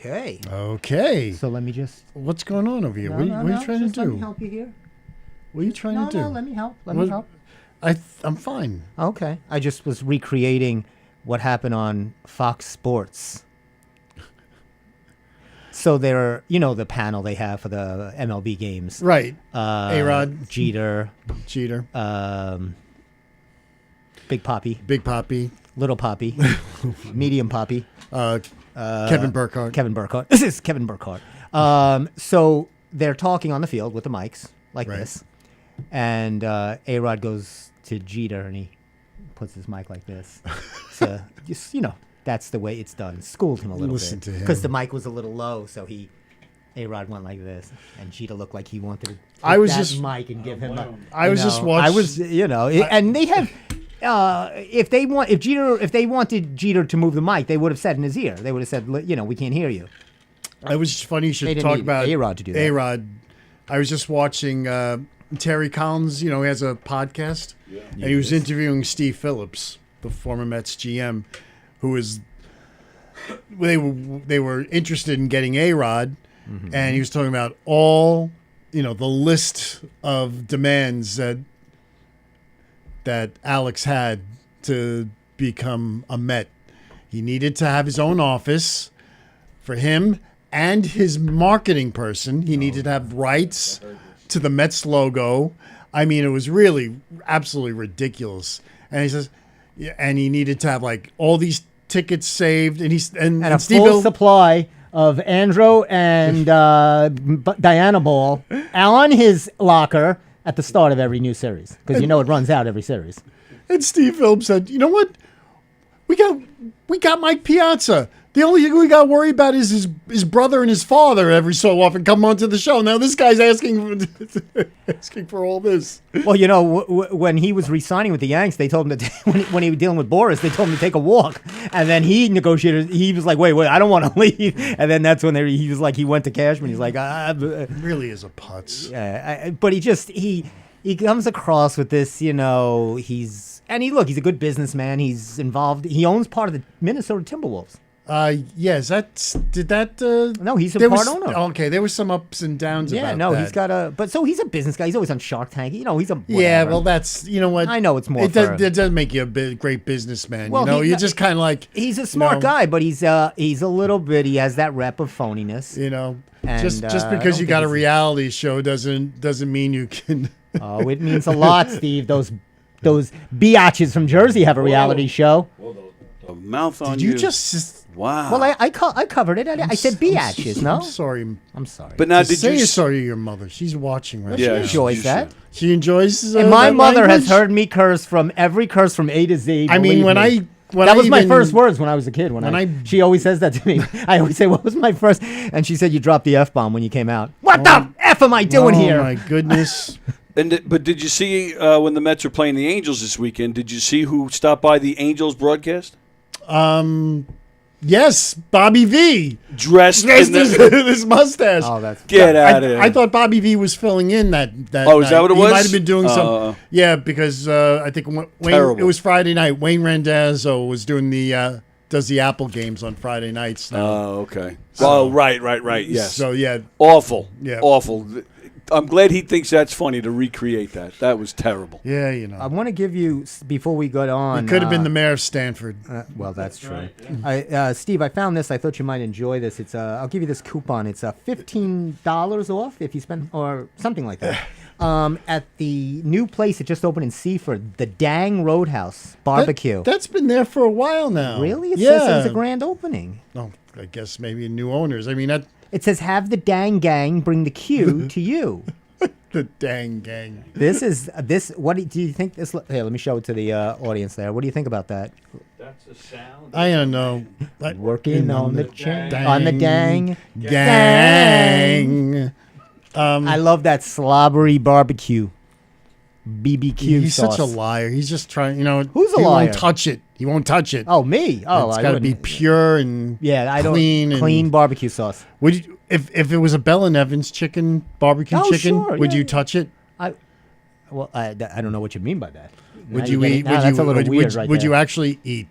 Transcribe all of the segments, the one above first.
Okay. Okay. So let me just. What's going on over here? What are you trying to do? Let me help you here. What are you trying to do? No, let me help. Let me help. I'm fine. Okay. I just was recreating what happened on Fox Sports. So they're, the panel they have for the MLB games. Right. A-Rod. Jeter. Big Poppy. Little Poppy. Medium Poppy. Kevin Burkhardt. This is Kevin Burkhardt. So they're talking on the field with the mics like this. And A-Rod goes to Jeter and he puts his mic like this. So, just, that's the way it's done. Schooled him a little Listen bit. to him. Because the mic was a little low, so A-Rod went like this. And Jeter looked like he wanted to take that mic and give him a... I was just watching... and they have... if they wanted Jeter to move the mic, they would have said in his ear. They would have said, we can't hear you. It was funny you should They didn't talk need about A-Rod to do that. A-Rod. I was just watching Terry Collins, he has a podcast. Yeah. And he was interviewing Steve Phillips, the former Mets GM, who was... They were interested in getting A-Rod, and he was talking about all, the list of demands that Alex had to become a Met. He needed to have his own office for him and his marketing person. He needed to have rights to the Mets logo. I mean, it was really absolutely ridiculous. And he says, and he needed to have like all these tickets saved, and a full supply of Andro and Diana Ball on his locker at the start of every new series, because it runs out every series. And Steve Phillips said, "You know what? We got Mike Piazza. The only thing we got to worry about is his brother and his father every so often come onto the show. Now this guy's asking for all this." Well, when he was re-signing with the Yanks, they told him that when he was dealing with Boris, they told him to take a walk. And then he negotiated. He was like, wait, I don't want to leave. And then that's when he was like, he went to Cashman. He's like, really is a putz. Yeah, but he comes across with this, he's a good businessman. He's involved. He owns part of the Minnesota Timberwolves. Yes, no, he's a part owner. Okay, there were some ups and downs about that. Yeah, no, he's got so he's a business guy. He's always on Shark Tank. He's a whatever. Yeah, well, that's, what? I know it's more It does make you a great businessman, well, you're just kind of like... He's a smart guy, but he's a little bit, he has that rep of phoniness. And, just because you got a reality show doesn't mean you can... Oh, it means a lot, Steve. Those biatches from Jersey have a reality show. The mouth on Did you just... Wow. Well, I covered it. I said biatches, no? I'm sorry. I'm sorry. But now, say you're sorry to your mother. She's watching right now. She enjoys that. She enjoys and my mother has heard me curse from every curse from A to Z. I mean, that was my first words when I was a kid. She always says that to me. I always say, "What was my first?" And she said, "You dropped the F-bomb when you came out." What the F am I doing here? Oh my goodness. But did you see when the Mets are playing the Angels this weekend? Did you see who stopped by the Angels broadcast? Yes, Bobby V. Dressed in his mustache. Oh, that's get out of here. I thought Bobby V was filling in that Oh, is that what it was? He might have been doing some. Yeah, because I think it was Friday night. Wayne Randazzo was doing does the Apple games on Friday nights now. Oh, okay. Well, right. Yes. So yeah, awful. Yeah, awful. I'm glad he thinks that's funny to recreate that. That was terrible. Yeah, I want to give you, before we go on... He could have been the mayor of Stanford. Well, that's true. Right. Steve, I found this. I thought you might enjoy this. It's I'll give you this coupon. It's $15 off if you spend, or something like that. At the new place that just opened in Seaford, the Dang Roadhouse Barbecue. That's been there for a while now. Really? It says it was a grand opening. Oh, I guess maybe new owners. I mean, that... It says, "Have the Dang Gang bring the Q to you." The Dang Gang. What do you think this? Here, let me show it to the audience there. What do you think about that? That's a sound. I don't know. Working on the Dang Gang. I love that slobbery barbecue. BBQ He's sauce. such a liar. He's just trying, Who's a liar? He won't touch it. He won't touch it. Oh, me? Oh, it's got to be pure and clean barbecue sauce. Would you, if it was a Bell and Evans barbecue chicken, sure, would you touch it? I don't know what you mean by that. Would you eat? That's a little weird, right? Would you actually eat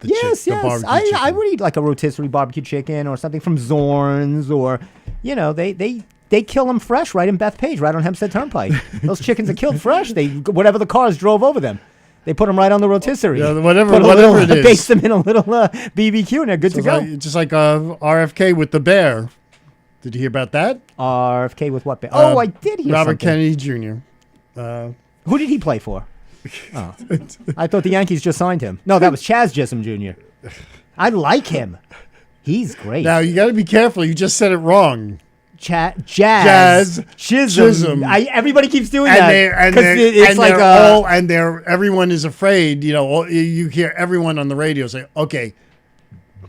Yes, the yes. barbecue I chicken. would eat like a rotisserie barbecue chicken or something from Zorn's, or they kill them fresh right in Bethpage, right on Hempstead Turnpike. Those chickens are killed fresh. They whatever the cars drove over them. They put them right on the rotisserie. Yeah, whatever it is. Base them in a little BBQ, and they're good to go. Just like RFK with the bear. Did you hear about that? RFK with what? I did hear Robert something. Kennedy Jr. Who did he play for? Oh. I thought the Yankees just signed him. No, that was Chaz Chisholm Jr. I like him. He's great. Now, you got to be careful. You just said it wrong. Jazz Chisholm. Everybody keeps doing that. Everyone is afraid. You hear everyone on the radio say, "Okay."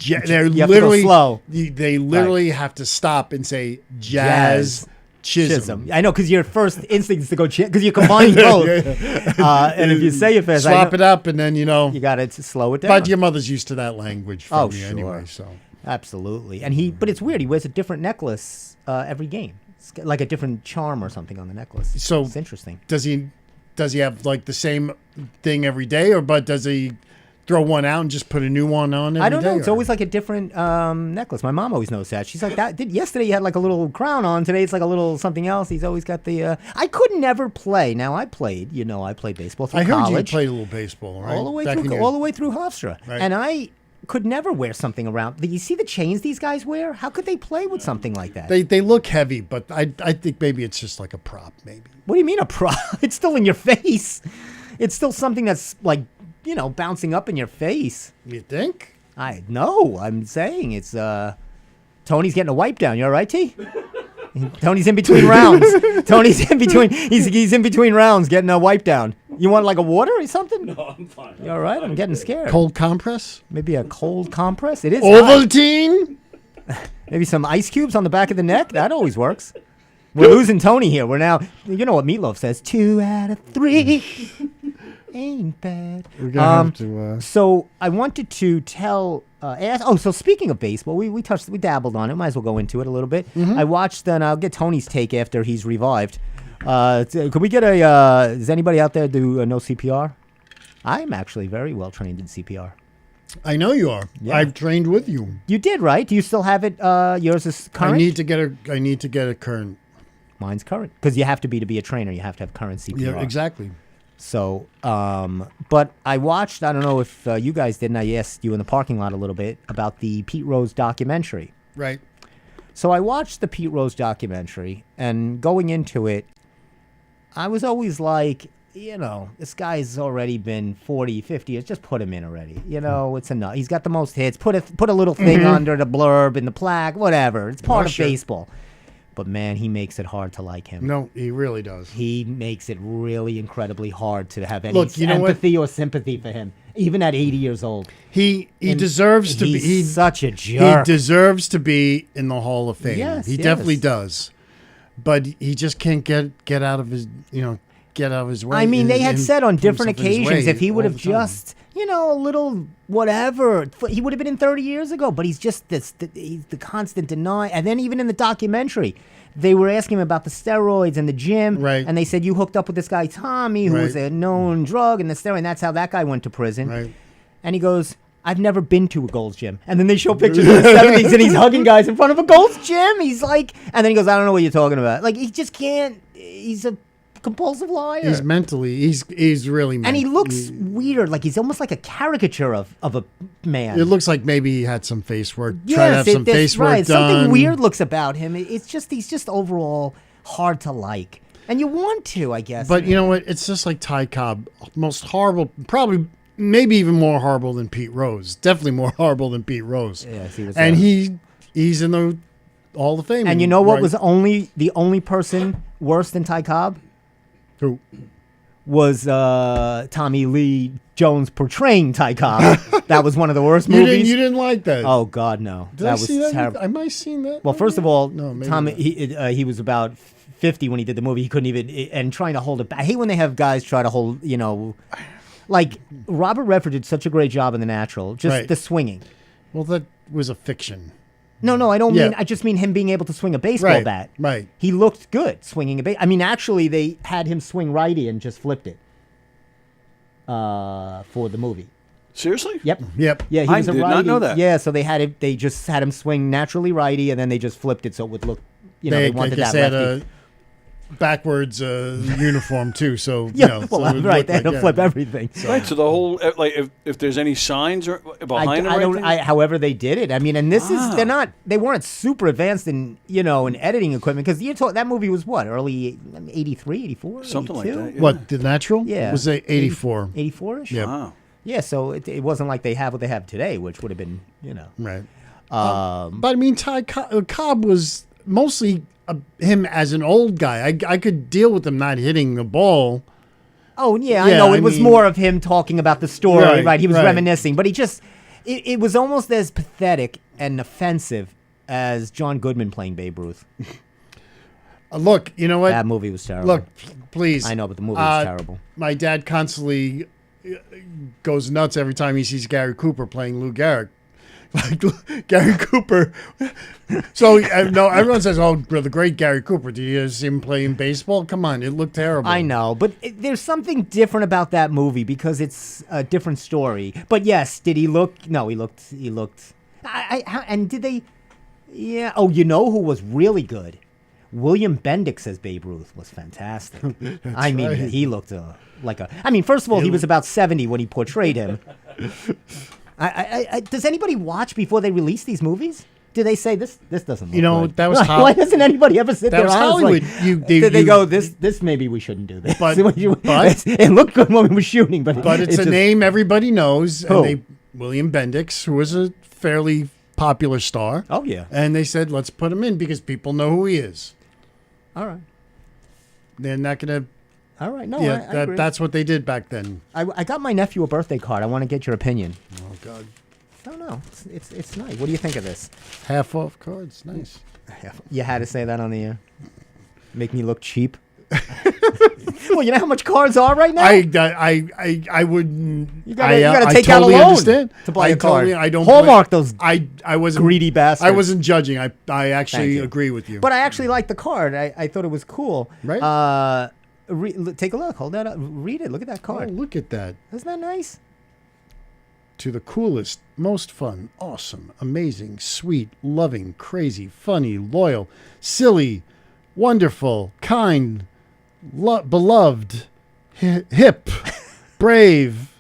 They're you have literally to go slow. They literally have to stop and say Jazz Chisholm. I know, because your first instinct is to go because you combine both. And if you say it fast, swap it up, and then you got to slow it down. But your mother's used to that language from you sure. anyway. So absolutely, but it's weird. He wears a different necklace every game. It's got like a different charm or something on the necklace. So it's interesting. Does he have like the same thing every day, but does he throw one out and just put a new one on every day? I don't know. It's always like a different necklace. My mom always knows that. She's like, yesterday you had like a little crown on. Today it's like a little something else. He's always got the... I could never play. Now, I played baseball through college. I heard you played a little baseball, right? All the way through Hofstra. Right. And I could never wear something around. You see the chains these guys wear? How could they play with something like that? They look heavy, but I think maybe it's just like a prop, maybe. What do you mean a prop? It's still in your face. It's still something that's like... bouncing up in your face. You think? I'm saying it's Tony's getting a wipe down. You all right, T? Tony's in between rounds. He's in between rounds getting a wipe down. You want like a water or something? No, I'm fine. You all right? I'm getting scared. Cold compress? Maybe a cold compress? It is Ovaltine? Maybe some ice cubes on the back of the neck? That always works. We're losing Tony here. We're now, you know what Meatloaf says, 2 out of 3. Ain't bad. We're gonna have to. So I wanted to so speaking of baseball, we dabbled on it. Might as well go into it a little bit. Mm-hmm. I watched, and I'll get Tony's take after he's revived. Could we get does anybody out there do no CPR? I'm actually very well trained in CPR. I know you are. Yeah. I've trained with you. You did, right? Do you still have it? Yours is current? I need to get a current. Mine's current. Because you have to be a trainer. You have to have current CPR. Yeah, exactly. So, but I watched, I don't know if you guys did, and I asked you in the parking lot a little bit about the Pete Rose documentary. Right. So I watched the Pete Rose documentary, and going into it, I was always like, this guy's already been 40, 50 years. Just put him in already. It's enough. He's got the most hits. Put a little thing under the blurb and the plaque, whatever. It's part of baseball. But man, he makes it hard to like him. No, he really does. He makes it really incredibly hard to have any empathy or sympathy for him, even at 80 years old. He deserves to be. He's such a jerk. He deserves to be in the Hall of Fame. Yes, he definitely does. But he just can't get out of his get out of his way. I mean, they had said on different occasions if he would have just a little whatever, he would have been in 30 years ago. But he's just he's the constant deny. And then even in the documentary, they were asking him about the steroids and the gym. Right. And they said, you hooked up with this guy, Tommy, who was a known drug and the steroid. And that's how that guy went to prison. Right. And he goes, I've never been to a Gold's Gym. And then they show pictures of the 70s and he's hugging guys in front of a Gold's Gym. He's like, and then he goes, I don't know what you're talking about. Like, he just can't, he's a compulsive liar. He's mentally, he's really and he looks weird, like he's almost like a caricature of a man. It looks like maybe he had some face work. Yes, try to have some face work done. Something weird looks about him. He's just overall hard to like, and you want to, I guess. But you know what? It's just like Ty Cobb, most horrible, probably maybe even more horrible than Pete Rose. Definitely more horrible than Pete Rose. Yes, he was. And he's in the Hall of Fame. And you know what was the only person worse than Ty Cobb? Who? Was Tommy Lee Jones portraying Ty Cobb. That was one of the worst movies. You didn't like that? Oh, God, no. Did I see that? I might have seen that. Well, first of all, no, Tommy, he was about 50 when he did the movie. He couldn't even, and trying to hold it back. I hate when they have guys try to hold, like Robert Redford did such a great job in The Natural, just the swinging. Well, that was a fiction. No, I don't mean. I just mean him being able to swing a baseball bat. Right. He looked good swinging a bat. I mean, actually, they had him swing righty and just flipped it for the movie. Seriously? Yep. Yep. Yeah, he I was a did righty. not know that. Yeah, so they had it. They just had him swing naturally righty, and then they just flipped it so it would look. They I wanted guess that they had lefty. a backwards uniform too. So Yeah, you know, well, so it would right. look They had to like- flip yeah. everything. Right. So the whole like if there's any signs or behind it or anything? However they did it. I mean, and this is they're Wow. not. They weren't super advanced in in editing equipment because that movie was what early 83, 84, Something like 82? that. Yeah. What, the natural? Yeah. It was 84. 84ish. Yeah. Wow. Yeah. So it wasn't like they have what they have today, which would have been Right. Um, But I mean, Cobb was mostly him as an old guy. I could deal with him not hitting the ball. Oh yeah, I Yeah, know. It I was mean- more of him talking about the story, Right, right? He was right. reminiscing, but it was almost as pathetic and offensive as John Goodman playing Babe Ruth. Look, you know what? That movie was terrible. Look, please. I know, but the movie was terrible. My dad constantly goes nuts every time he sees Gary Cooper playing Lou Gehrig. Like Gary Cooper. So no, everyone says, "Oh, the great Gary Cooper." Did you see him playing baseball? Come on, it looked terrible. I know, but there's something different about that movie because it's a different story. But yes, did he look? No, he looked. And did they? Yeah. Oh, you know who was really good? William Bendix as Babe Ruth was fantastic. I mean, right. he looked like a. I mean, first of all, he was about 70 when he portrayed him. Does anybody watch before they release these movies? Do they say this doesn't look You know, good? that was Why doesn't anybody ever sit that there was honestly? Hollywood. Did they go, this maybe we shouldn't do this. But- it looked good when we were shooting, but But it's a just- name everybody knows. Who? And William Bendix, who was a fairly popular star. Oh yeah. And they said, let's put him in because people know who he is. All right. They're not going to. All right. No, Yeah, I agree. that's what they did back then. I got my nephew a birthday card. I want to get your opinion. Oh, God. I don't know. It's nice. What do you think of this? Half off cards. Nice. You had to say that on the air. Make me look cheap. Well, you know how much cards are right now. I wouldn't. You gotta take totally out a loan understand. to buy I a card. Totally, I don't Hallmark those I wasn't greedy bastards. I wasn't judging. I Thank actually you. agree with you. But I actually liked the card. I thought it was cool. Right. Take a look. Hold that up. Read it. Look at that oh, card. look at that. Isn't that nice? To the coolest, most fun, awesome, amazing, sweet, loving, crazy, funny, loyal, silly, wonderful, kind, beloved, hip, brave.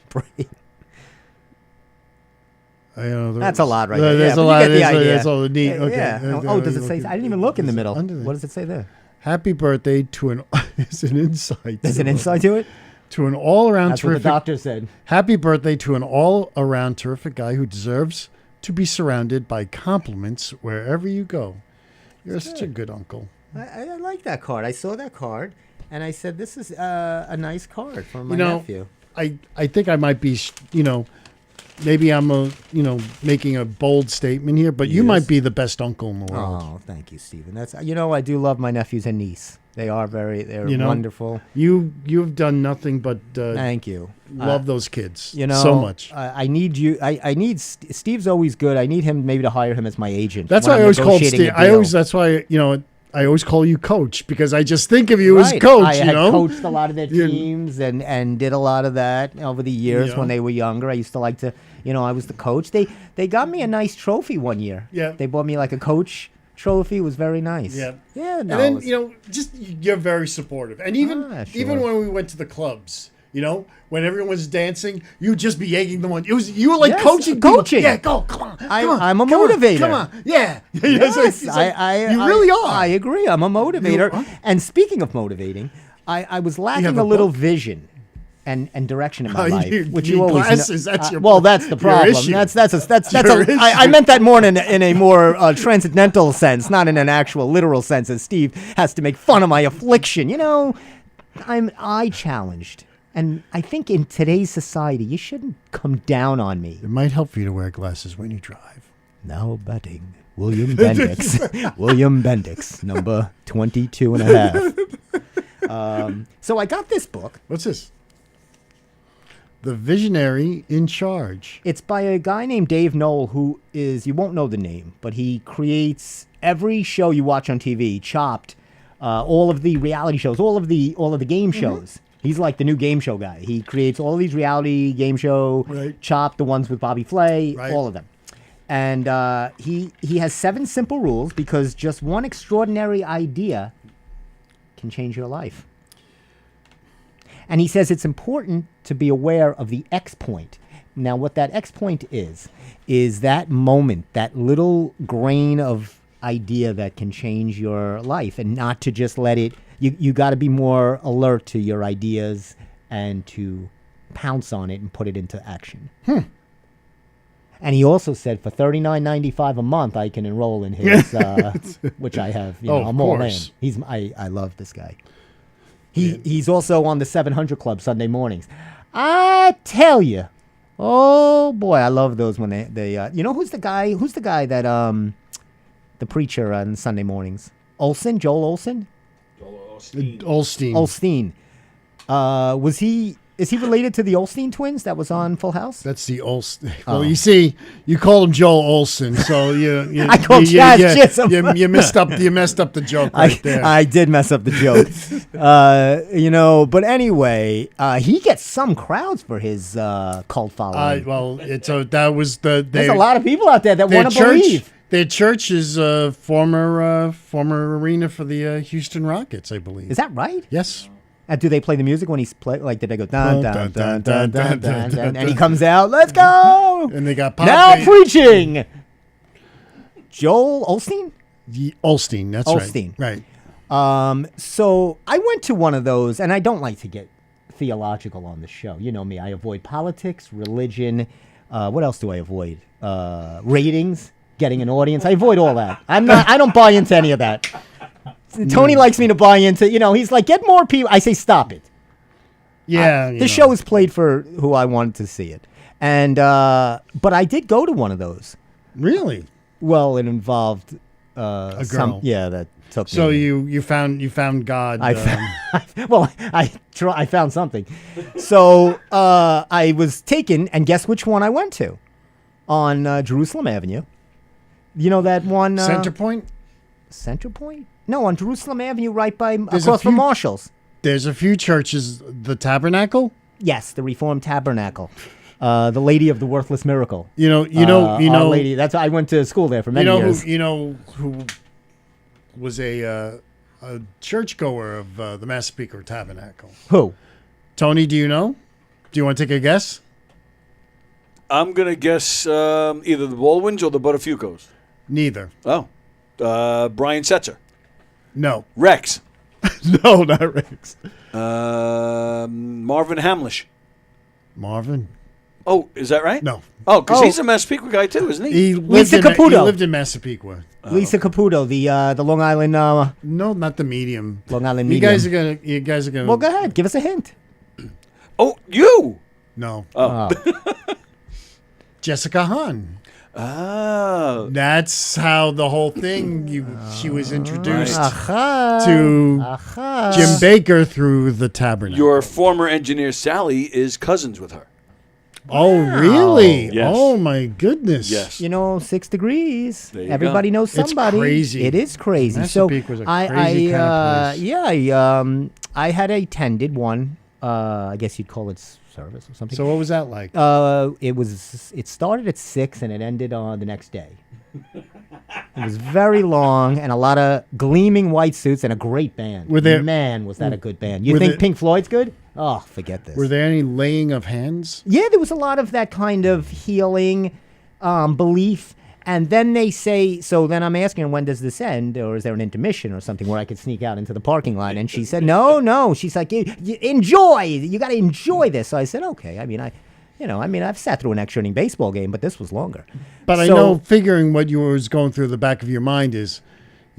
I know, That's a lot right there. There's Yeah, a but lot. you get the idea. That's all neat. Okay. Yeah. Oh, does it say? I didn't even look in the middle. Under there. What does it say there? Happy birthday to an. It's an insight. There's an inside to it. To an all-around That's what the terrific. doctor said. Happy birthday to an all-around terrific guy who deserves to be surrounded by compliments wherever you go. You're such a good uncle. I like that card. I saw that card, and I said, "This is a nice card for my You know, nephew." I think I might be, maybe I'm making a bold statement here, but you Yes. might be the best uncle in the world. Oh, thank you, Stephen. That's I do love my nephews and niece. They're You know, wonderful. You've done nothing but Thank you. love those kids. You know, so much. I need you. I need Steve's always good. I need him maybe to hire him as my agent. That's when why I I'm always called negotiating Steve. a deal. That's why I always call you coach because I just think of you as Right. coach. I had you know, coached a lot of their You- teams and did a lot of that over the years Yeah. when they were younger. I used to like to, I was the coach. They got me a nice trophy one year. Yeah. They bought me like a coach trophy. It was very nice. Yeah. Yeah. No, and then it was- just you're very supportive, and even Sure. when we went to the clubs, when everyone was dancing, you'd just be egging them on. You were like Yes, coaching. people. coaching. Yeah, go, come on. I'm a come on, motivator. Come on, yeah. Yes, It's like, you really are. I agree. I'm a motivator. are. And speaking of motivating, I was lacking have a a little book? vision and direction in my Oh, you life, need- which you you need always glasses, know. that's your- well, that's the your problem. issue. That's Your issue. I meant that more in a more transcendental sense, not in an actual literal sense. As Steve has to make fun of my affliction. I'm eye challenged. And I think in today's society, you shouldn't come down on me. It might help for you to wear glasses when you drive. Now betting William Bendix. William Bendix, number 22 and a half. So I got this book. What's this? The Visionary in Charge. It's by a guy named Dave Knoll, who is, you won't know the name, but he creates every show you watch on TV, Chopped, all of the reality shows, all of the game shows. He's like the new game show guy. He creates all these reality game show, Right. Chopped, the ones with Bobby Flay, Right. all of them. And he has 7 simple rules because just one extraordinary idea can change your life. And he says it's important to be aware of the X point. Now, what that X point is that moment, that little grain of idea that can change your life, and not to just let it. You got to be more alert to your ideas and to pounce on it and put it into action. And he also said for $39.95 a month, I can enroll in his, which I have. You know, of I'm all in. course. I love this guy. He's also on the 700 Club Sunday mornings. I tell you, oh boy, I love those when they you know who's the guy that the preacher on Sunday mornings? Joel Olsen. Olstein. Olstein. Is he related to the Olstein twins that was on Full House? That's the Olstein. Well, you see, you called him Joel Olsen, so you I called Chaz Chisholm. you messed up the joke right there. I did mess up the joke. You know, but anyway, he gets some crowds for his cult following. That was There's a lot of people out there that want to believe. Their church is a former arena for the Houston Rockets, I believe. Is that right? Yes. Do they play the music when he's play? Like, did they go dun dun dun dun dun dun, dun, and he comes out? Let's go! And they got Now preaching. Joel Olstein. Olstein. That's Olstein. Right. So I went to one of those, and I don't like to get theological on the show. You know me. I avoid politics, religion. What else do I avoid? Ratings, getting an audience. I avoid all that. I don't buy into any of that. Tony likes me to buy into, he's like, get more people. I say, stop it. Yeah. The show is played for who I wanted to see it. And, but I did go to one of those. Really? Well, it involved, a girl. that took me. So you found God. I found something. So, I was taken, and guess which one I went to? On, Jerusalem Avenue. You know that one? Center Point? Center Point? No, on Jerusalem Avenue, right by There's across from Marshall's. There's a few churches. The Tabernacle. Yes, the Reformed Tabernacle, the Lady of the Worthless Miracle. Our Lady. That's I went to school there for many years. Who was a churchgoer of the Massapequa Tabernacle? Who? Tony, do you know? Do you want to take a guess? I'm gonna guess either the Baldwins or the Buttafuoco's. Neither. Oh, Brian Setzer. No. Rex. No, not Rex. Marvin Hamlish. Marvin? Oh, is that right? No. Oh, because he's a Massapequa guy too, isn't he? He Lisa lived Caputo. He lived in Massapequa. Lisa Caputo, the Long Island No, not the medium. Long Island You medium. guys are gonna. Well, go ahead, give us a hint. Oh, you. No. Oh. Jessica Hahn. Oh. That's how the whole thing. She was introduced Aha. to Aha. Jim Baker through the Tabernacle. Your former engineer Sally is cousins with her. Oh, really? Yes. Oh, my goodness. Yes. 6 degrees. There you Everybody knows It's somebody. crazy. It is crazy. Massapequa was a crazy kind of place. Yeah, I had attended one. I guess you'd call it service or something. So what was that like? It started at 6 and it ended on the next day. It was very long and a lot of gleaming white suits and a great band. Man, was that a good band. You think Pink Floyd's good? Oh, forget this. Were there any laying of hands? Yeah, there was a lot of that kind of healing belief. And then they say, so then I'm asking her, when does this end? Or is there an intermission or something where I could sneak out into the parking lot? And she said, no. She's like, enjoy. You got to enjoy this. So I said, okay. I've sat through an extra inning baseball game, but this was longer. But I know, figuring what you was going through the back of your mind is,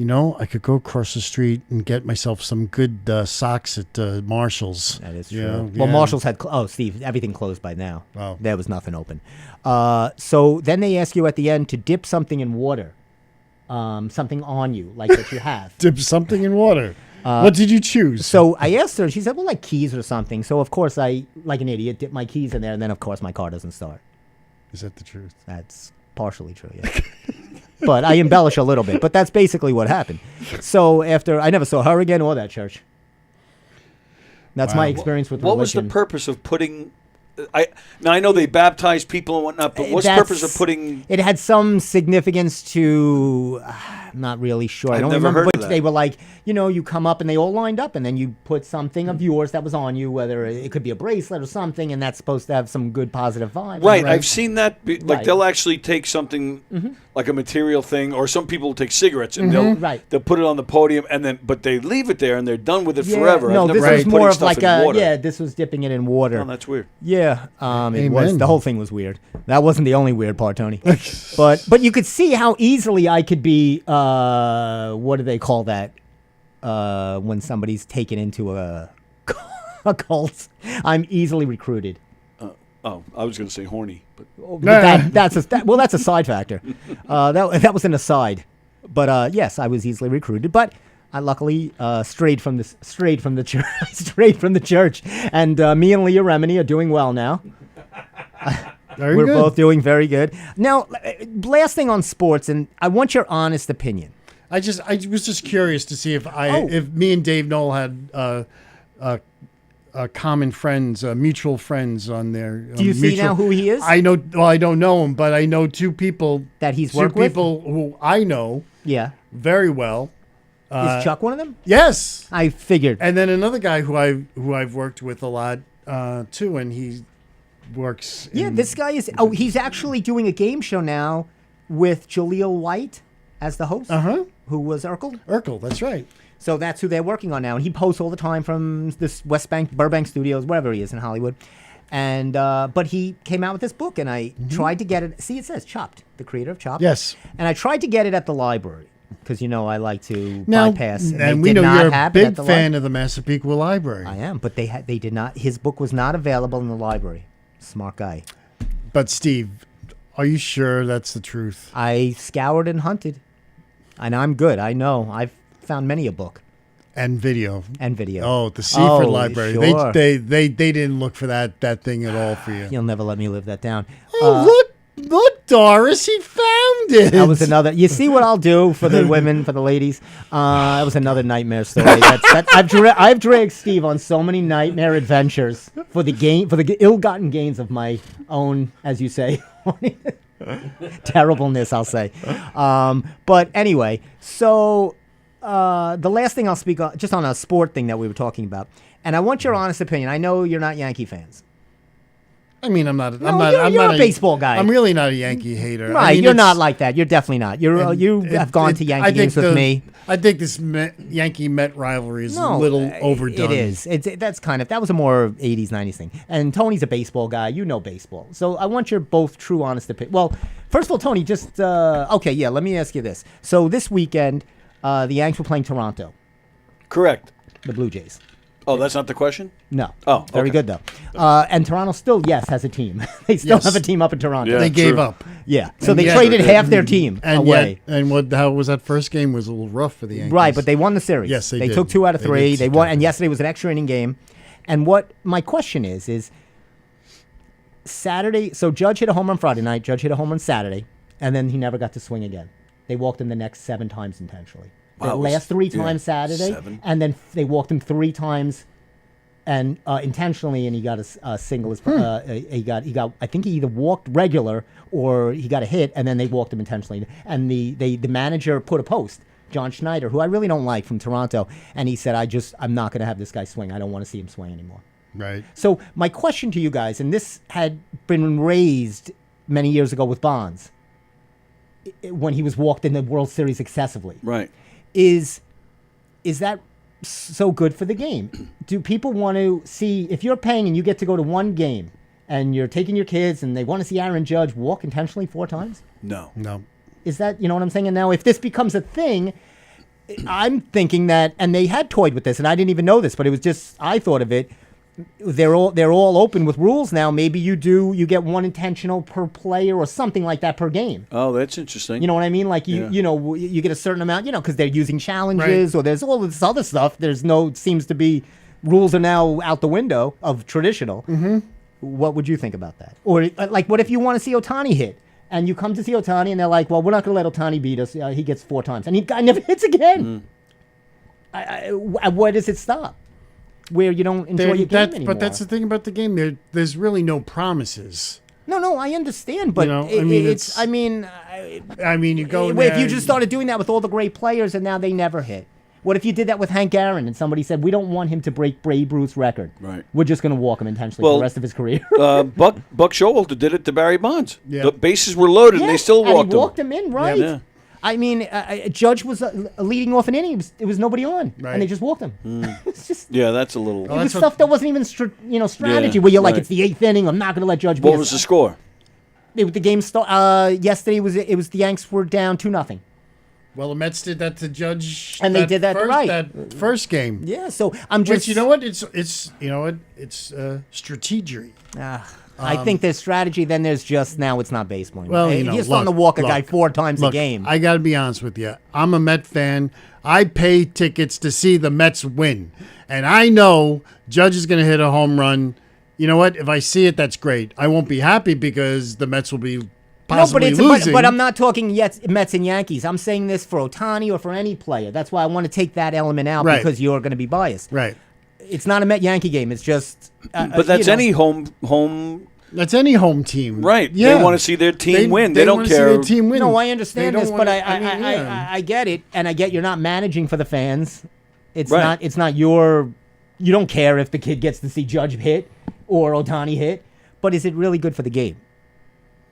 I could go across the street and get myself some good socks at Marshall's. That is true. Yeah, Well, Marshall's had, Steve, everything closed by now. Oh. There was nothing open. So then they ask you at the end to dip something in water, something on you, like that you have. Dip something in water. What did you choose? So I asked her, she said, well, like keys or something. So, of course, I, like an idiot, dip my keys in there, and then, of course, my car doesn't start. Is that the truth? That's partially true, yeah. But I embellish a little bit. But that's basically what happened. So after, I never saw her again or that church. That's Wow. my experience with What was the religion. purpose of putting? I know they baptize people and whatnot, but what's the purpose of putting? It had some significance to. I'm not really sure. I I've don't never remember, heard but of that. they were like, you come up and they all lined up, and then you put something of yours that was on you, whether it could be a bracelet or something, and that's supposed to have some good positive vibe. Right, I've seen that. Like Right. they'll actually take something like a material thing, or some people will take cigarettes and Right. they'll put it on the podium, and then but they leave it there and they're done with it Yeah, forever. no, I've this never was heard more putting of stuff like in water. this was dipping it in water. Oh, that's weird. Yeah, it was. Amen. The whole thing was weird. That wasn't the only weird part, Tony. but you could see how easily I could be. What do they call that? When somebody's taken into a cult, I'm easily recruited. Oh, I was going to say horny, but But that's a side factor. That was an aside. But yes, I was easily recruited. But I luckily strayed from the church. Strayed from the church, and me and Leah Remini are doing well now. Very We're good. both doing very good. Now, last thing on sports, and I want your honest opinion. I was just curious to see if Oh. if me and Dave Knoll had common friends, mutual friends on there. Do you see now who he is? I know. Well, I don't know him, but I know two people That he's two worked with? people who I know Yeah. very well. Is Chuck one of them? Yes, I figured. and then another guy who I've worked with a lot too, and he works. Yeah, in- this guy is. Oh, he's actually doing a game show now with Jaleel White as the host, who was Urkel. Urkel. That's right. So that's who they're working on now, and he posts all the time from this West Bank, Burbank Studios, wherever he is in Hollywood. And but he came out with this book, and I tried to get it. See, it says Chopped, the creator of Chopped. Yes. And I tried to get it at the library because I like to Now, bypass. and they we did know not you're a have it big at the fan of the Massapequa Library. I am, but they did not. His book was not available in the library. Smart guy. But Steve, are you sure that's the truth? I scoured and hunted, and I'm good. I know. I've found many a book And video. and video. Oh, the Seaford Oh, Library. sure. They didn't look for that thing at all for you. You'll never let me live that down. Look, Doris, he found it. That was another. You see what I'll do for the women, for the ladies. That was another nightmare story. I've dragged Steve on so many nightmare adventures for the ill-gotten gains of my own, as you say, terribleness. I'll say. But anyway, so the last thing I'll speak on, just on a sport thing that we were talking about, and I want your honest opinion. I know you're not Yankee fans. I mean, I'm not. No, I'm not. you're I'm not a baseball guy. I'm really not a Yankee hater. Right, I mean, you're it's- not like that. You're definitely not. You have gone to I Yankee think games with me. I think this Yankee Met rivalry is a little overdone. It is. That was a more 80s, 90s thing. And Tony's a baseball guy. You know baseball. So I want your both true, honest opinion. Well, first of all, Tony, just, okay, yeah, let me ask you this. So this weekend, the Yanks were playing Toronto, correct. the Blue Jays. Oh, that's not the question. No. Oh, Very okay. good, though. And Toronto still, yes, has a team. They still Yes. have a team up in Toronto. Yeah. They gave true. up. Yeah. So And they yet- traded half their team And away. yet, and how was that first game? Was a little rough for the Yankees. Right, but they won the series. Yes, they did. took 2 out of They 3. did They take won, care and of it. yesterday was an extra inning game. And what my question is Saturday. So Judge hit a home run Friday night. Judge hit a home run Saturday, and then he never got to swing again. They walked him the next 7 times intentionally. Wow, The it was- last 3 yeah, times Saturday, 7. and then they walked him 3 times. And intentionally, and he got a single. He got. I think he either walked regular or he got a hit, and then they walked him intentionally. And the manager put a post, John Schneider, who I really don't like, from Toronto, and he said, I'm not going to have this guy swing. I don't want to see him swing anymore. Right. So my question to you guys, and this had been raised many years ago with Bonds, when he was walked in the World Series excessively, Right. is that so good for the game? Do people want to see, if you're paying and you get to go to one game and you're taking your kids and they want to see Aaron Judge walk intentionally 4 times? No. No. Is that, you know what I'm saying? And now if this becomes a thing, I'm thinking that, and they had toyed with this, and I didn't even know this, but it was just, I thought of it. They're all open with rules now. Maybe you get 1 intentional per player or something like that per game. Oh, that's interesting. You know what I mean? Like Yeah. you get a certain amount, because they're using challenges or there's all this other stuff. Seems to be rules are now out the window of traditional. Mm-hmm. What would you think about that? Or like, what if you want to see Ohtani hit and you come to see Ohtani and they're like, well, we're not going to let Ohtani beat us. He gets 4 times and he guy never hits again. Where does it stop? where you don't enjoy your game anymore. But that's the thing about the game. There's really no promises. No, I understand, but it's. I mean, you go. If you just started doing that with all the great players, and now they never hit. What if you did that with Hank Aaron and somebody said, we don't want him to break Babe Ruth's record. Right. We're just going to walk him intentionally for the rest of his career. Buck Showalter did it to Barry Bonds. Yeah. The bases were loaded, and they still walked and he walked him in, right? Yeah. I mean, Judge was leading off an inning. It was nobody on, Right. and they just walked him. It's just That's a little. it was stuff that wasn't even strategy. Where you're like, it's the 8th inning. I'm not going to let Judge. What was the score? The game yesterday it was the Yanks were down 2-0. Well, the Mets did that to Judge, and they did that right. That first game. Yeah, so I'm just. Which, you know what? It's strategy. I think there's strategy. Then there's just now it's not baseball. Well, you're starting to walk a guy 4 times a game. I got to be honest with you. I'm a Met fan. I pay tickets to see the Mets win, and I know Judge is going to hit a home run. You know what? If I see it, that's great. I won't be happy because the Mets will be possibly losing. But I'm not talking Mets and Yankees. I'm saying this for Ohtani or for any player. That's why I want to take that element out because you're going to be biased. Right. It's not a Met-Yankee game. It's just. But that's any home. That's any home team. Right. Yeah. They want to see their team win. They don't wanna care. See their team win. No, I understand this, but I I get it, and I get you're not managing for the fans. It's Right. not. It's not your. You don't care if the kid gets to see Judge hit or Ohtani hit, but is it really good for the game?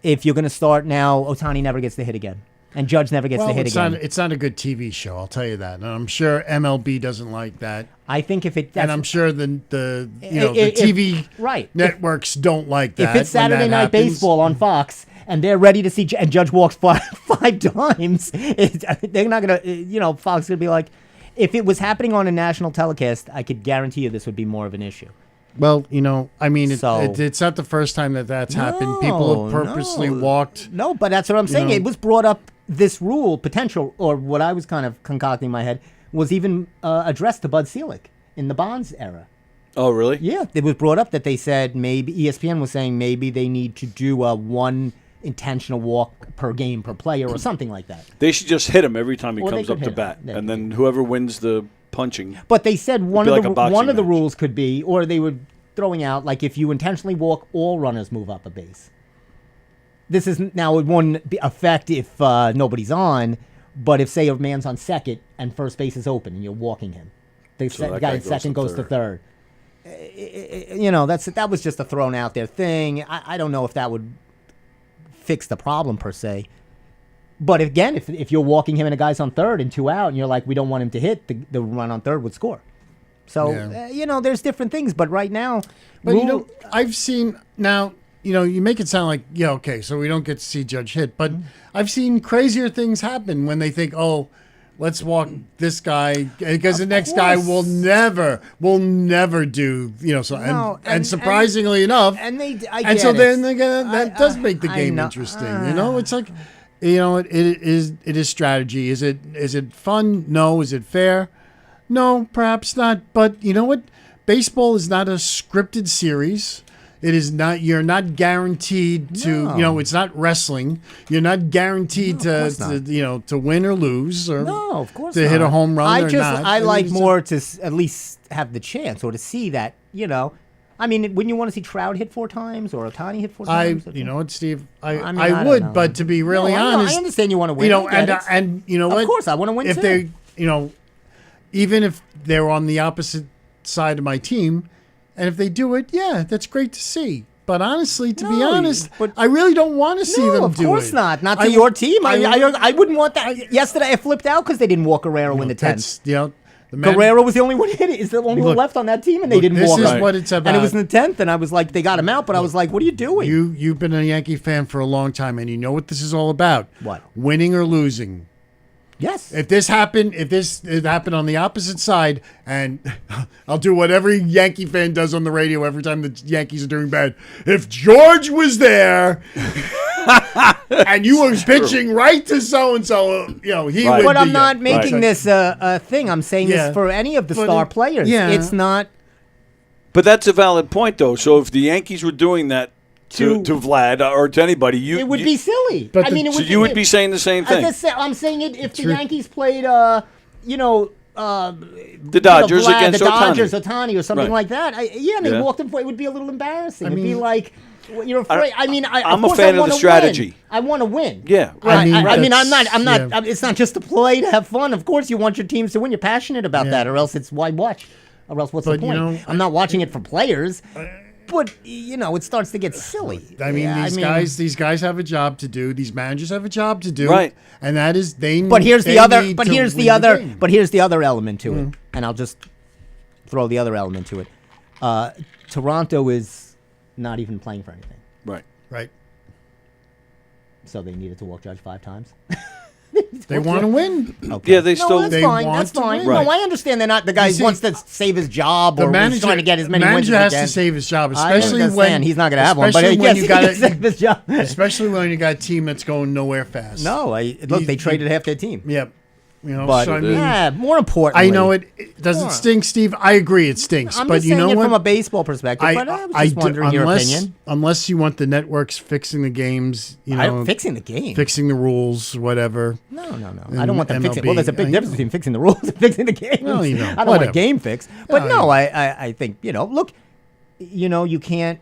If you're going to start now, Ohtani never gets to hit again, and Judge never gets to hit again. It's not a good TV show, I'll tell you that. And I'm sure MLB doesn't like that. I think if it, and I'm sure the TV networks don't like that. If it's Saturday Night Baseball on Fox and they're ready to see, and Judge walks five times, they're not going to, Fox is going to be like, if it was happening on a national telecast, I could guarantee you this would be more of an issue. Well, I mean, it's not the first time that's happened. People have purposely walked. No, but that's what I'm saying. It was brought up, this rule, potential, or what I was kind of concocting in my head, was even addressed to Bud Selig in the Bonds era. Oh, really? Yeah, it was brought up that they said maybe, ESPN was saying maybe they need to do one intentional walk per game per player or something like that. They should just hit him every time he Or comes they up could to hit bat. him. And then whoever wins the punching. But they said one of the match. rules could be, or they were throwing out, like if you intentionally walk, all runners move up a base. This is now, it wouldn't affect if nobody's on, but if, say, a man's on second and first base is open and you're walking him, the guy in second goes to third. That was just a thrown out there thing. I don't know if that would fix the problem per se. But again, if you're walking him and a guy's on third and 2 out and you're like, we don't want him to hit, the run on third would score. So, there's different things. But right now... But, I've seen... Now, you make it sound like, so we don't get to see Judge hit. But I've seen crazier things happen when they think, let's walk this guy because the next guy will never do, and surprisingly enough... that does make the game interesting. It's like... it is strategy. Is it fun? No. Is it fair? No, perhaps not. But you know what? Baseball is not a scripted series. It is not. You're not guaranteed to. It's not wrestling. You're not guaranteed to win or lose or of course to hit a home run or not. I like more to at least have the chance or to see that. I mean, wouldn't you want to see Trout hit 4 times or Ohtani hit 4 times? You know what, Steve? I would, but to be really honest, I understand you want to win. And you know what? Of course, I want to win if too. they, even if they're on the opposite side of my team, and if they do it, that's great to see. But honestly, to be honest, I really don't want to see them do it. Of course not. Not to your team. I wouldn't want that. Yesterday, I flipped out because they didn't walk Guerrero in the 10th. Guerrero was the only one hit. Is the only one left on that team, and they didn't walk him. This is what it's about. And it was in the 10th, and I was like, they got him out, but I was like, what are you doing? You've been a Yankee fan for a long time, and you know what this is all about. What? Winning or losing. Yes. If this happened on the opposite side, and I'll do what every Yankee fan does on the radio every time the Yankees are doing bad. If George was there and you were pitching right to so-and-so, he would. But I'm not making this a thing. I'm saying this for any of the star players. Yeah. It's not. But that's a valid point, though. So if the Yankees were doing that to Vlad or to anybody, it would be silly. But I mean, you would be saying the same thing. I'm saying it if the Yankees played, the Dodgers against the Dodgers, Ohtani. Otani or something Right. like that. And they Yeah. walked him. It would be a little embarrassing. It'd be mean- like you're afraid. I'm of a course fan I of the wanna strategy. Win. I want to win. Yeah. Right. I mean, I'm not. yeah. It's not just to play to have fun. Of course, you want your teams to win. You're passionate about Yeah. that, or else it's why watch. Or else what's But, the you point? know, I'm not watching it for players. But it starts to get silly. I mean, Yeah, these guys have a job to do. These managers have a job to do. Right. And that is they. But here's they the other. need But to here's win the other. game. But here's the other element to it, and I'll just throw the other element to it. Toronto is not even playing for anything, Right. Right. so they needed to walk Judge 5 times. They want to win. Okay. Yeah, they still. that's they fine. want That's to fine. win. Right. No, I understand they're not. The guy see, wants to save his job, The or manager he's trying to get as many wins manager as has he can. to save his job, I especially understand. when He's not going to have one, but especially when yes, you he got can save his job. especially when you got a team that's going nowhere fast. No, look, they traded half their team. Yep. But so I mean, yeah, more importantly, I know it doesn't Sure. stink, Steve. I agree, it stinks. I'm but just you saying know it what? from a baseball perspective. But I was just wondering your opinion. Unless you want the networks fixing the games, Fixing the game. fixing the rules, whatever. No. in I don't want them fixing. MLB. Well, there's a big I difference know. between fixing the rules and fixing the game. Well, I don't want whatever. a game fix. But Oh, no, I think look, you can't.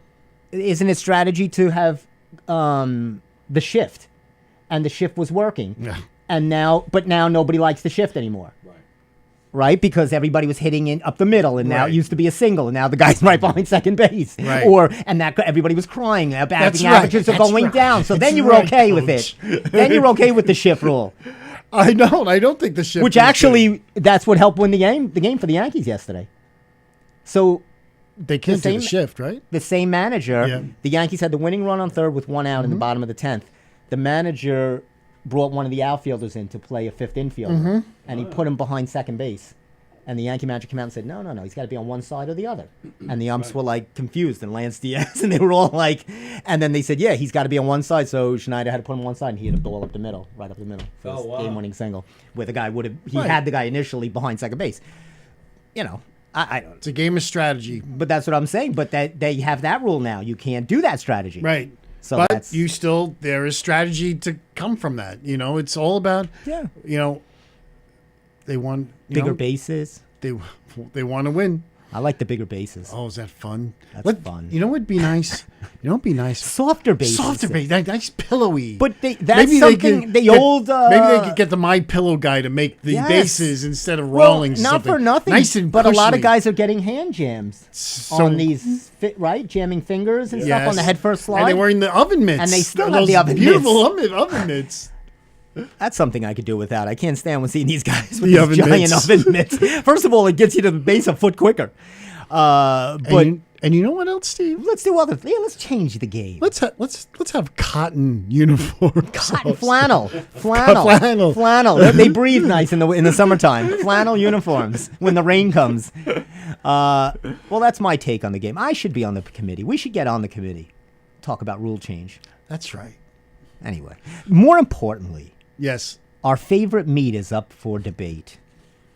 Isn't it strategy to have the shift, and the shift was working, Yeah. and now nobody likes the shift anymore. Right, because everybody was hitting in up the middle, and now Right. it used to be a single, and now the guy's right behind second base. Right. Everybody was crying. That's Batting right. averages are That's going right. down. So then That's you were right, okay with Coach. it. Then you're okay with the shift rule, I don't think the shift. which is actually that's what helped win the game for the Yankees yesterday. So good. They can't do same- the shift, right? the same manager, Yeah. the Yankees had the winning run on third with one out in the bottom of the 10th. The manager brought one of the outfielders in to play a fifth infielder, and he put him behind second base. And the Yankee manager came out and said, no, he's got to be on one side or the other. And the umps were like confused, and Lance Diaz, and they were all like, and then they said, yeah, he's got to be on one side. So Schneider had to put him on one side, and he hit a ball up the middle, right up the middle for his game-winning single, where the guy he Right. had the guy initially behind second base. I don't. It's a game of strategy, But that's what I'm saying. But that they have that rule now. You can't do that strategy. right? So but that's there is strategy to come from that. It's all about yeah. They want Bigger bases. They want to win. I like the bigger bases. Oh, is that fun? That's fun. You know what'd be nice? Softer bases. Softer base, nice pillowy. But that's Maybe something they old. maybe they could get the My Pillow guy to make the Yes. bases instead of Well, rolling. not something for nothing. Nice and but a lot of cushiony. guys are getting hand jams So- on these, right? Jamming fingers and stuff on the Yes. head first slide. And they're wearing the oven mitts. And they still have Those the oven beautiful oven mitts. That's something I could do without. I can't stand seeing these guys with The these oven giant mitts. oven mitts. First of all, it gets you to the base a foot quicker. But And you know what else, Steve? let's do other. Yeah, let's change the game. Let's have cotton uniforms. Cotton also. flannel. They breathe nice in the summertime. Flannel uniforms when the rain comes. Well, that's my take on the game. I should be on the committee. We should get on the committee. Talk about rule change. That's right. Anyway, more importantly, Yes. our favorite meat is up for debate.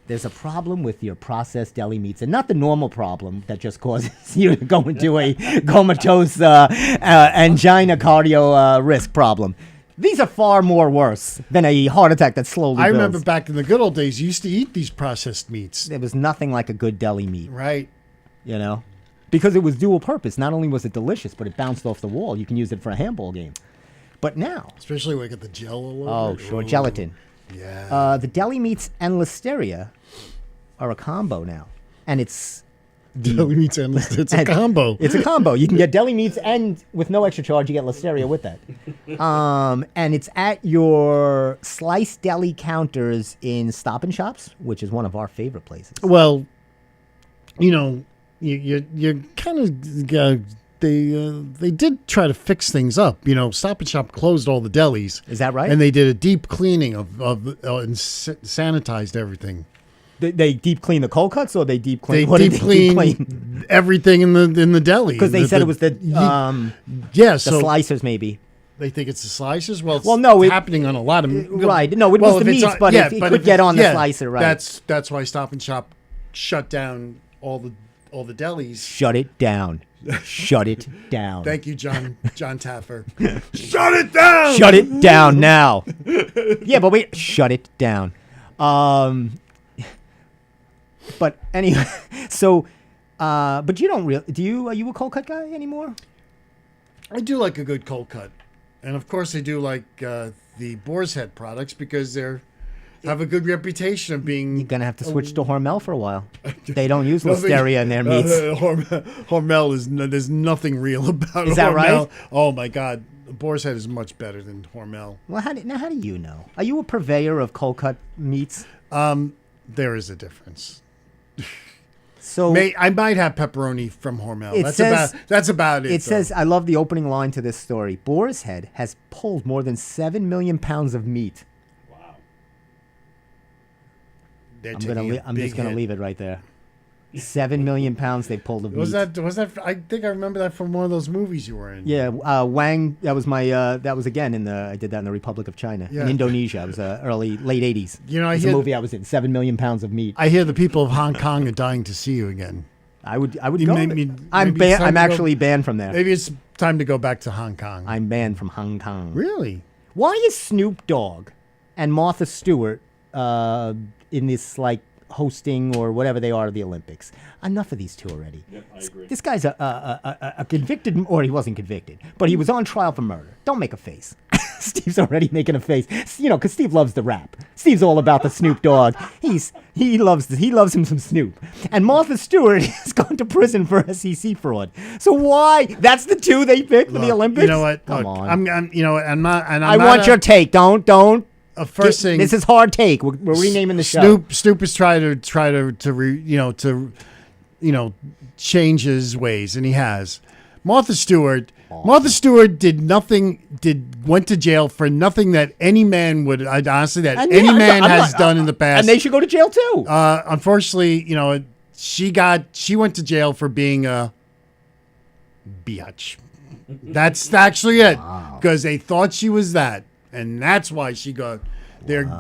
There's a problem with your processed deli meats, and not the normal problem that just causes you to go into a comatose angina cardio risk problem. These are far more worse than a heart attack that slowly I builds. remember back in the good old days, you used to eat these processed meats. There was nothing like a good deli meat, Right. because it was dual purpose. Not only was it delicious, but it bounced off the wall. You can use it for a handball game. But now, Especially when I get the gel all over it. sure, gelatin. Yeah. The deli meats and listeria are a combo now, and it's Deli meats and it's a combo. It's a combo. You can get deli meats, and with no extra charge, you get listeria with that. And it's at your sliced deli counters in Stop and Shops, which is one of our favorite places. Well, you're kind of they did try to fix things up. Stop and Shop closed all the delis. Is that right? And they did a deep cleaning and sanitized everything. They deep clean the cold cuts, or they deep clean? They What did deep they clean everything in the deli Because they said it was the the slicers, maybe. They think it's the slices. Well, no, it's happening on a lot of right. No, it was the if it's meats, but it could if get it's- on the slicer, right? That's why Stop and Shop shut down all the delis. Shut it down. Shut it down. Thank you, John Taffer. Shut it down. Shut it down now. Yeah, but wait. Shut it down. But anyway, so, but you don't really, are you a cold cut guy anymore? I do like a good cold cut. And of course I do like the Boar's Head products because have a good reputation of being... You're going to have to switch to Hormel for a while. They don't use Listeria in their meats. Hormel there's nothing real about Hormel. Is that right? Oh my God. Boar's Head is much better than Hormel. Well, how do you know? Are you a purveyor of cold cut meats? There is a difference. So I might have pepperoni from Hormel. That's about it. It says, I love the opening line to this story. Boar's Head has pulled more than 7 million pounds of meat. Wow. I'm just going to leave it right there. 7 million pounds they pulled of meat. Was that? I think I remember that from one of those movies you were in. Yeah, Wang. That was my. That was again I did that in the Republic of China, in Indonesia. It was late '80s. You know, it was a movie I was in. 7 million pounds of meat. I hear the people of Hong Kong are dying to see you again. I would go. I'm actually banned from there. Maybe it's time to go back to Hong Kong. I'm banned from Hong Kong. Really? Why is Snoop Dogg and Martha Stewart in this hosting or whatever they are of the Olympics? Enough of these two already. Yep, I agree. This guy's a convicted, or he wasn't convicted, but he was on trial for murder. Don't make a face. Steve's already making a face. Because Steve loves the rap. Steve's all about the Snoop Dogg. He loves him some Snoop. And Martha Stewart has gone to prison for SEC fraud. So why? That's the two they picked for the Olympics. You know what? Come on. I'm not. And I want your take. Don't. First thing. This is hard take. We're renaming the show. Snoop is trying to change his ways, and he has. Martha Stewart went to jail for nothing that any man would honestly has done in the past, and they should go to jail too. Unfortunately, she went to jail for being a biatch. That's actually it, because they thought she was that, and that's why she got. They're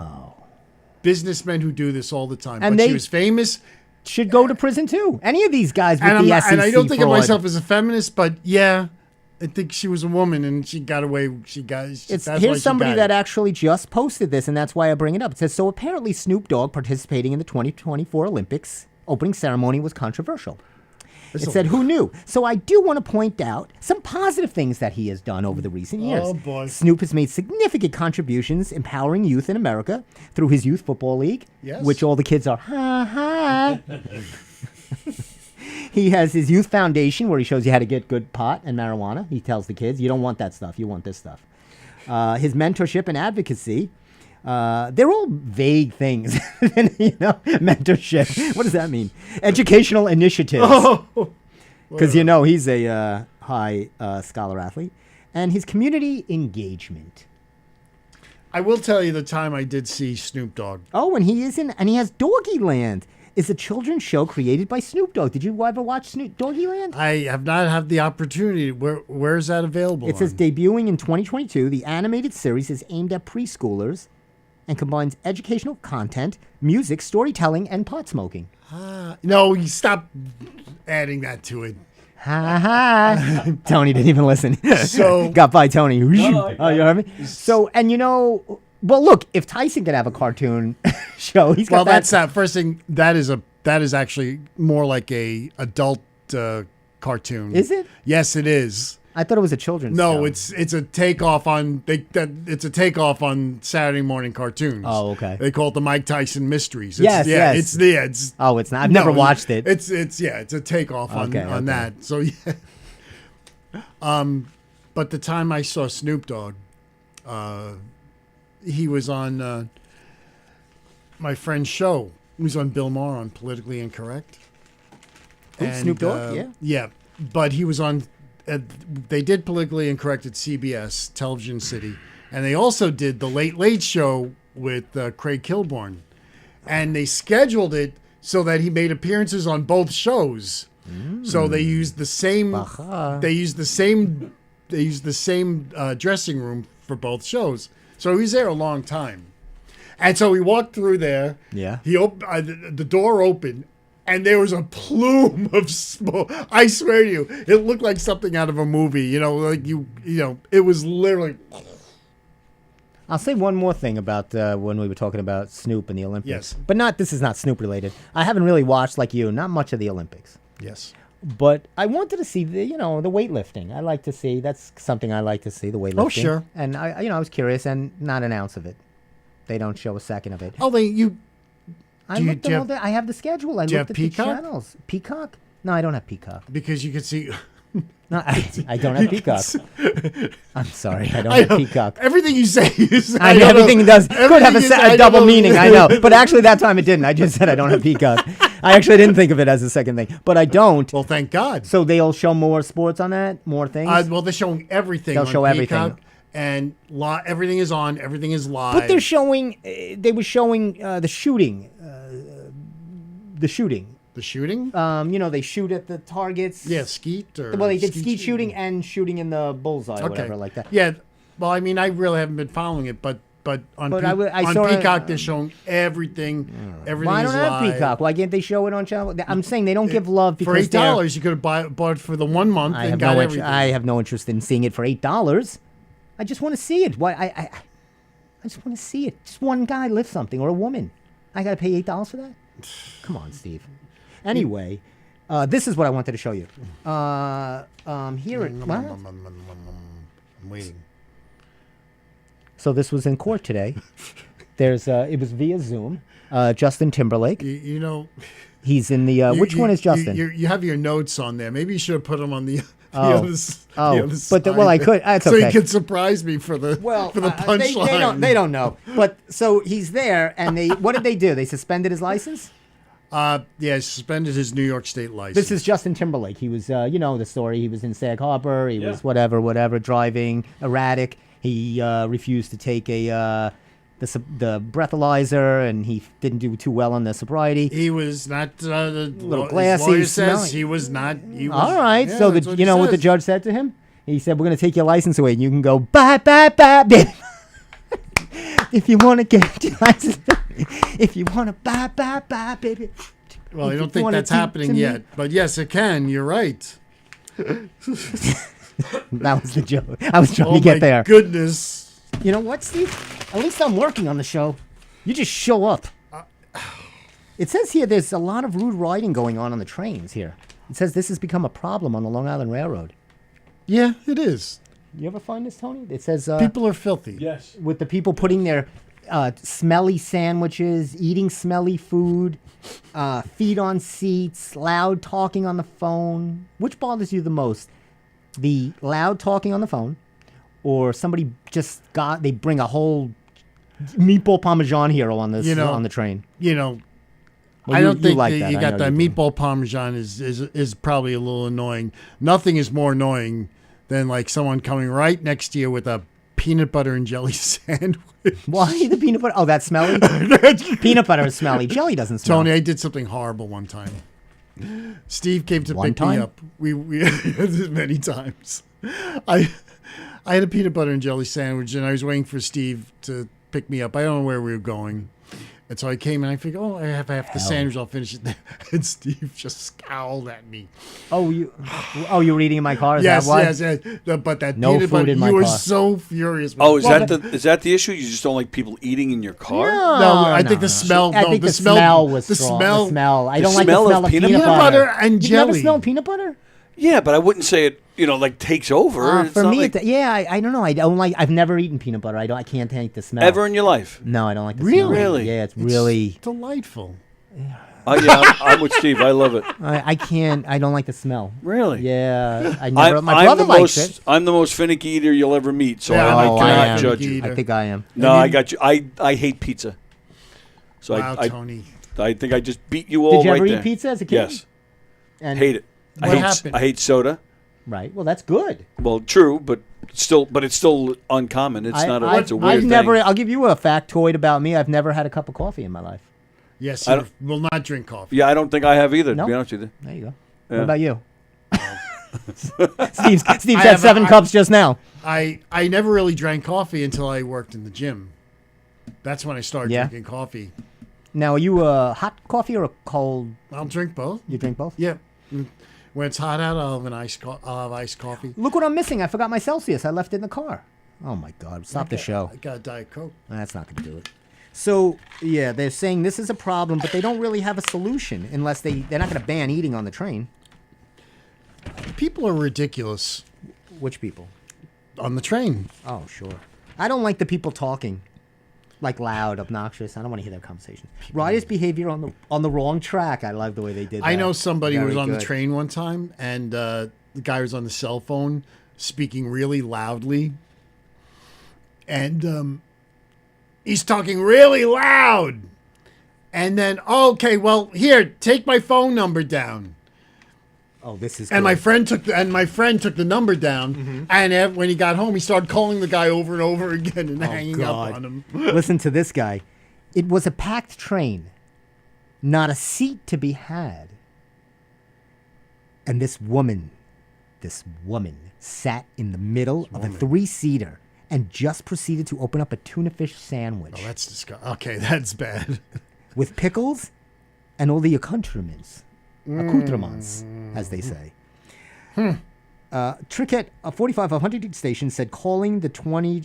businessmen who do this all the time, and but she was famous. Should go to prison too. Any of these guys with the SEC and I don't think fraud. of myself as a feminist, but yeah, I think she was a woman and she got away. Here's somebody that actually just posted this, and that's why I bring it up. It says, so apparently Snoop Dogg participating in the 2024 Olympics opening ceremony was controversial. It said, who knew? So I do want to point out some positive things that he has done over the recent years. Oh, boy. Snoop has made significant contributions empowering youth in America through his youth football league, which all the kids are, ha. He has his youth foundation where he shows you how to get good pot and marijuana. He tells the kids, you don't want that stuff. You want this stuff. His mentorship and advocacy. They're all vague things. Mentorship. What does that mean? Educational initiatives. Because he's a high scholar athlete. And his community engagement. I will tell you the time I did see Snoop Dogg. Oh, and he has Doggyland. It's a children's show created by Snoop Dogg. Did you ever watch Doggyland? I have not had the opportunity. Where is that available? It says debuting in 2022. The animated series is aimed at preschoolers and combines educational content, music, storytelling, and pot smoking. No, you stop adding that to it. Ha. Tony didn't even listen. So got by Tony. Oh, you heard me? So, and well, look, if Tyson could have a cartoon show, he's got Well, that's that first thing. That is actually more like a adult cartoon. Is it? Yes, it is. I thought it was a children's show. No, it's a takeoff on Saturday morning cartoons. Oh, okay. They call it the Mike Tyson Mysteries. Yes. It's Oh, it's not. I've never watched it. It's a takeoff on that. So yeah. But the time I saw Snoop Dogg, he was on my friend's show. He was on Bill Maher on Politically Incorrect. Snoop Dogg, yeah. Yeah, but he was on. They did Politically Incorrect at CBS, Television City, and they also did the Late Late Show with Craig Kilborn, and they scheduled it so that he made appearances on both shows. So they used the same. They used the same dressing room for both shows. So he was there a long time, and so we walked through there. Yeah. The door opened. And there was a plume of smoke. I swear to you, it looked like something out of a movie. It was literally. I'll say one more thing about when we were talking about Snoop and the Olympics. Yes. But this is not Snoop related. I haven't really watched, like you, not much of the Olympics. Yes. But I wanted to see the weightlifting. I like to see, that's something I like to see, the weightlifting. Oh, sure. And I was curious, and not an ounce of it. They don't show a second of it. Oh, I looked at all the, I have the schedule. I do you looked have at the Peacock? Peacock? Peacock? No, I don't have Peacock. because you can see. No, I don't have Peacock. I'm sorry, I don't I have know. Peacock. Everything you say is. I mean, everything does could have Everything a I double don't know. meaning, I know. But actually, that time it didn't. I just said I don't have Peacock. I actually didn't think of it as a second thing. But I don't. Well, thank God. So they'll show more sports on that? More things? Well, they're showing everything. They'll on show everything. Peacock, and everything is on. Everything is live. But they're showing, they were showing the shooting. The shooting. the shooting. They shoot at the targets. Yeah, skeet or. Well, they did skeet shooting and shooting in the bullseye, or whatever like that. Yeah. Well, I mean, I really haven't been following it, but on But I on saw it, Peacock they're showing everything. Everything Well, I is don't have live. Peacock. Why can't they show it on channel? I'm saying they don't give love because For they're- $8, you could have bought it for the 1 month I and have got no everything. I have no interest in seeing it for $8. I just want to see it. Why I just want to see it. Just one guy lift something or a woman. I got to pay $8 for that? Come on, Steve. Anyway, this is what I wanted to show you. Here it. What? I'm waiting. So this was in court today. It was via Zoom. Justin Timberlake. You know. He's in the. Which one is Justin? You have your notes on there. Maybe you should have put them on the. Oh. The other But side I there. could. That's so okay. you can surprise me for the punchline. They don't know. But so he's there, and what did they do? They suspended his license. Yeah, suspended his New York State license. This is Justin Timberlake. He was, the story. He was in Sag Harbor. He was whatever, driving erratic. He refused to take the breathalyzer, and he didn't do too well on the sobriety. He was not the Little his glassy, lawyer says smelly. he was not. He was, All right. yeah, So that's what you know he what the says. judge said to him? He said, "We're going to take your license away, and you can go bye bye bye, baby." If you want to get your license, if you want to bye bye bye, baby. Well, I If don't you think wanna that's keep happening to me- yet, but yes, it can. You're right. That was the joke. I was trying Oh to get my there. goodness! You know what, Steve? At least I'm working on the show. You just show up. It says here there's a lot of rude riding going on the trains here. It says this has become a problem on the Long Island Railroad. Yeah, it is. You ever find this, Tony? It says People are filthy. Yes. with the people putting their smelly sandwiches, eating smelly food, feet on seats, loud talking on the phone. Which bothers you the most? The loud talking on the phone, or somebody they bring a whole meatball parmesan hero on this on the train. You know, Well, I you- don't you think like that that. you I got know that you do. meatball parmesan is probably a little annoying. Nothing is more annoying than like someone coming right next to you with a peanut butter and jelly sandwich. Why the peanut butter? Oh, that's smelly. Peanut butter is smelly. Jelly doesn't smell. Tony, I did something horrible one time. Steve came to One pick time? me up. We many times. I had a peanut butter and jelly sandwich, and I was waiting for Steve to pick me up. I don't know where we were going. And so I came and I figured, I have half the sandwich. I'll finish it there. And Steve just scowled at me. Oh, you were eating in my car? Is Yes, that why? yes. But that No peanut food butter, in my you were car. so furious. Oh, is Well, that the issue? You just don't like people eating in your car? No, I think the smell. I no, think the the smell was the strong. smell. The smell. I The don't like the smell smell of of peanut peanut butter butter. and You've never jelly. smelled peanut butter? Yeah, but I wouldn't say it. Like takes over. It's For not me, like I don't know. I don't like. I've never eaten peanut butter. I can't take the smell. ever in your life. No, I don't like the Really? smell. Really? Yeah, it's really. delightful. I'm with Steve. I love it. I can't. I don't like the smell. Really? Yeah, I never. My I'm brother the likes most. it. I'm the most finicky eater you'll ever meet. So Yeah, I Oh, cannot am. judge you. Eater. I think I am. No, I got you. I hate pizza. So Wow, I Tony. think I just beat you all Did you right ever there. eat pizza as a kid? Yes. And Hate it. What happened? I hate soda. Right. Well, that's good. Well, true, but it's still uncommon. It's not. It's a weird I've thing. never. I'll give you a factoid about me. I've never had a cup of coffee in my life. Yes, I you will not drink coffee. Yeah, I don't think I have either. No? To be honest with you. There you go. Yeah. What about you? Steve I had have 7 cups just now. I never really drank coffee until I worked in the gym. That's when I started Yeah? drinking coffee. Now, are you a hot coffee or a cold? I'll drink both. You drink both? Yeah. When it's hot out, I'll have iced coffee. Look what I'm missing. I forgot my Celsius. I left it in the car. Oh my God! Stop the show. I got a Diet Coke. That's not going to do it. So yeah, they're saying this is a problem, but they don't really have a solution unless they're not going to ban eating on the train. People are ridiculous Which people? on the train. Oh sure. I don't like the people talking, like loud, obnoxious. I don't want to hear their conversations. Riders' behavior on the wrong track. I love the way they did that. I know somebody who was Very on the good. train one time, and the guy was on the cell phone speaking really loudly. And he's talking really loud. And then, okay, well, here, take my phone number down. Oh, this is. And good. my friend took the number down. And when he got home, he started calling the guy over and over again and hanging God. up on him. Listen to this guy. It was a packed train, not a seat to be had. And this woman sat in the middle of a 3-seater and just proceeded to open up a tuna fish sandwich Oh, that's disgusting. Okay, that's bad. with pickles and all the accoutrements, as they say. Trickett, a 45 of Huntington Station, said calling the 20,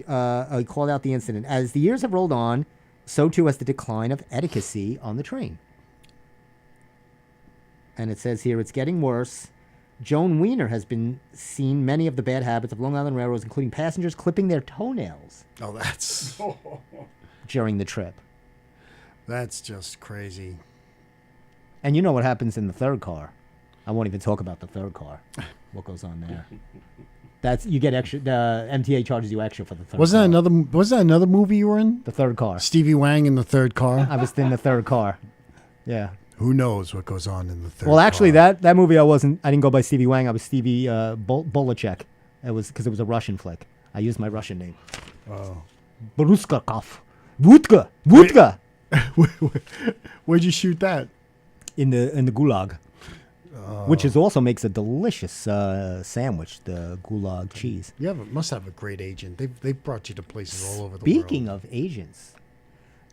called out the incident. As the years have rolled on, so too has the decline of etiquette on the train. And it says here, it's getting worse. Joan Wiener has been seen many of the bad habits of Long Island railroads, including passengers clipping their toenails Oh, during the trip. that's just crazy. And you know what happens in the third car. I won't even talk about the third car. What goes on there? That's you get extra. The MTA charges you extra for the third. Was that another movie you were in? The third car. Stevie Wang in the third car. I was in the third car. Yeah. Who knows what goes on in the third? Well, actually, car. that movie I didn't go by Stevie Wang. I was Stevie Bolachek. It was because it was a Russian flick. I used my Russian name. Oh. Boruskakov. Vodka. Where'd you shoot that? In the Gulag. Which also makes a delicious sandwich, the Gulag cheese. You must have a great agent. They've brought you to places all over the world. Speaking of agents,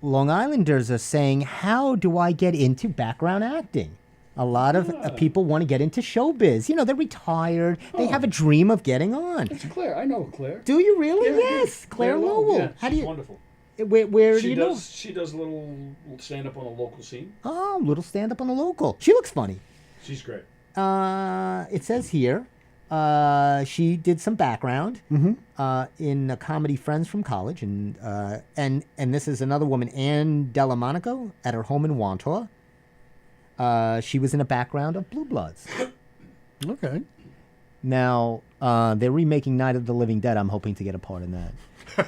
Long Islanders are saying, how do I get into background acting? A lot of people want to get into showbiz. You know, they're retired. They have a dream of getting on. It's Claire. I know Claire. Do you really? Yeah, Yes. Claire Lowell. Yeah, How do she's you? wonderful. Where do She you does. She does a little stand up on a local scene. know? Oh, little stand up on the local. She looks funny. She's great. It says here, she did some background in a comedy Friends from College, and this is another woman, Anne Dellamonico, at her home in Wantaw. She was in a background of Blue Bloods. Okay. Now they're remaking Night of the Living Dead. I'm hoping to get a part in that.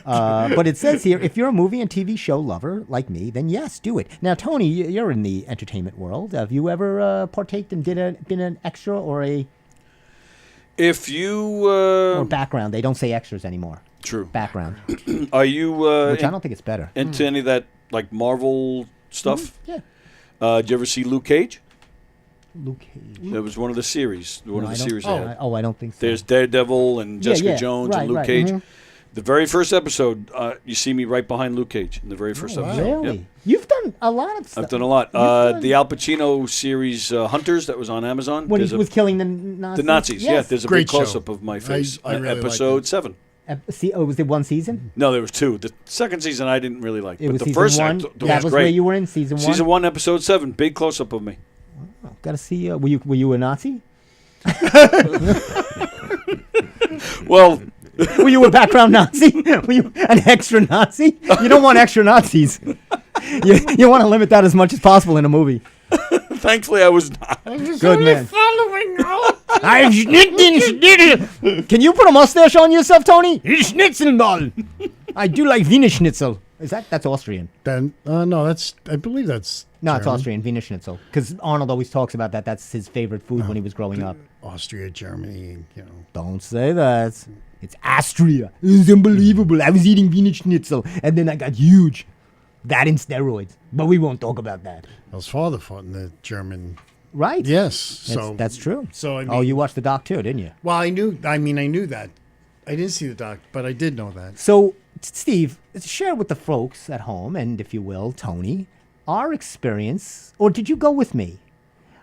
But it says here, if you're a movie and TV show lover like me, then yes, do it. Now, Tony, you're in the entertainment world. Have you ever partaked and been an extra or a If you or background? They don't say extras anymore. true, Background, are you which I don't think it's better. into any of that like Marvel stuff? Yeah, Did you ever see Luke Cage? Luke Cage. That was one of the series. One No, of the I don't- series. Oh, they had. I don't think so. There's Daredevil and Jessica yeah, Jones right, and Luke right, Cage. The very first episode, you see me right behind Luke Cage in the very first wow. episode. Really? Yep. You've done a lot of stuff. I've done a lot. done- The Al Pacino series Hunters that was on Amazon. when There's he a- was killing the Nazis. the Nazis. Yeah, Yes. there's a Great big close show. up of my face. I really liked episode it. 7. Was it one season? No, there was 2. The second season I didn't really like, It but was the season first one. act That was was great. where you were in season 1. Season 1, episode 7, big close up of me. Gotta see. Were you a Nazi? Well, Were you a background Nazi? Were you an extra Nazi? You don't want extra Nazis. You want to limit that as much as possible in a movie. thankfully I was not. Good man. I'm Schnitzel. Can you put a mustache on yourself, Tony? Schnitzel. I do like Wiener Schnitzel. That's Austrian? Then no, I believe that's No, it's German. Austrian, Wiener Schnitzel. Because Arnold always talks about that. That's his favorite food when he was growing up. Austria, Germany, you know. Don't say that. It's Austria. It's unbelievable. I was eating Wiener Schnitzel, and then I got huge. That in steroids. But we won't talk about that. His father fought in the German. Right? Yes, That's true. So I mean, Oh, you watched the doc too, didn't you? well, I knew that. I didn't see the doc, but I did know that. So, Steve, share with the folks at home, and if you will, Tony, our experience, or did you go with me?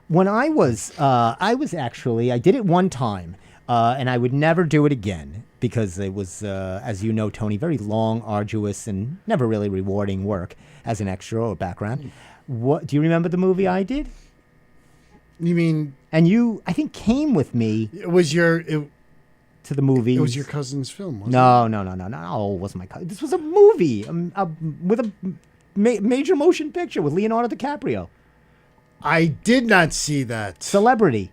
When I did it one time. and I would never do it again because it was, as you know, Tony, very long, arduous, and never really rewarding work as an extra or background. What do you remember the movie I did? You mean And you, I think, came with me it was your to the movie. it was your cousin's film, wasn't No, no, no, no, no. Oh, it wasn't my cousin. This was a movie with a major motion picture with Leonardo DiCaprio. it? I did not see that. Celebrity.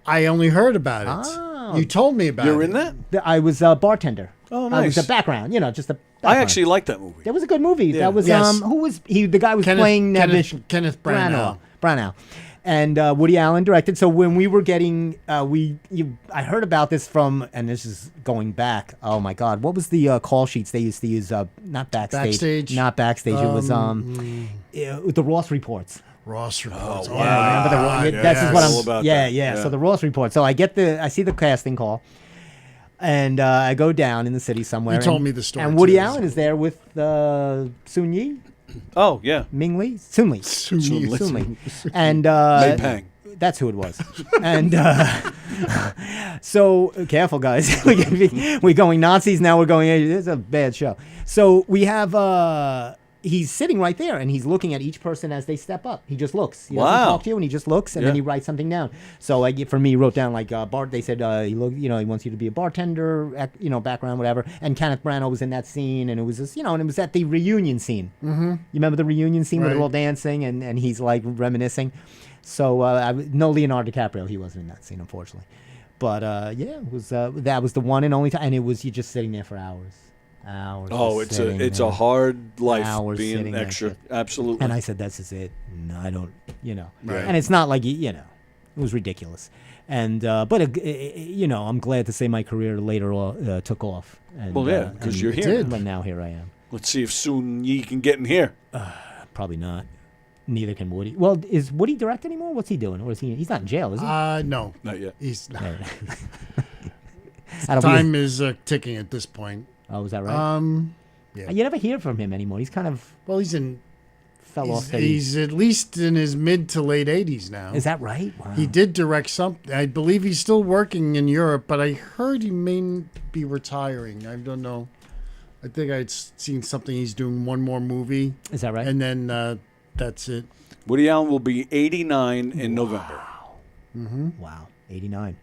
I only heard about it. Oh. You told me about it. You're in that? I was a bartender. Oh, I was nice. a background, just a I background. actually like that movie. That was a good movie. Yeah. That was Yes. who was he? The guy was playing Kenneth Branagh. Branagh, and Woody Allen directed. So when we were getting, I heard about this from, and this is going back. Oh my God, what was the call sheets they used to use? Not backstage. Not backstage. It was the Ross reports. Ross reports. Oh, Oh, wow. Remember God, that's just what All I'm. about Yeah, that. yeah. Yeah. So the Ross report. So I see the casting call, and I go down in the city somewhere. You told and- me the story, And Woody too. Allen is there with Soon Yi, Oh, yeah. Ming Lee, Soon Lee, Soon Lee. Soon Lee, and May Pang. that's who it was. And so careful, guys. We're going Nazis now. We're going. It's a bad show. So we have. He's sitting right there, and he's looking at each person as they step up. He just looks. He doesn't Wow. talk to you, and he just looks, and then Yeah. he writes something down. So for me, wrote down like Bart. They said he wants you to be a bartender, background, whatever. And Kenneth Branagh was in that scene, and it was just, and it was at the reunion scene. Mm-hmm. You remember the reunion scene where they're Right. all dancing, and he's like reminiscing. So no Leonardo DiCaprio. He wasn't in that scene, unfortunately. But it was that was the one and only time, and it was you just sitting there for hours. Hours. Oh, just it's sitting a there. hard life Hours being sitting there. extra. Absolutely. And I said, "This is it." No, I don't. Right. And it's not like it was ridiculous. And but I'm glad to say my career later took off. And, Well, yeah, 'cause and you're it here did. now. But now here I am. Let's see if soon ye can get in here. Probably not. Neither can Woody. Well, is Woody direct anymore? What's he doing? Or is he? He's not in jail, is he? No. Not yet. He's That'll be time is ticking at this point. Oh, is that right? Yeah. You never hear from him anymore. He's kind of Well, fell off. he's at least in his mid to late 80s now. Is that right? Wow. He did direct something. I believe he's still working in Europe, but I heard he may be retiring. I don't know. I think I'd seen something. He's doing one more movie, Is that right? and then that's it. Woody Allen will be 89 in November. Wow, 89.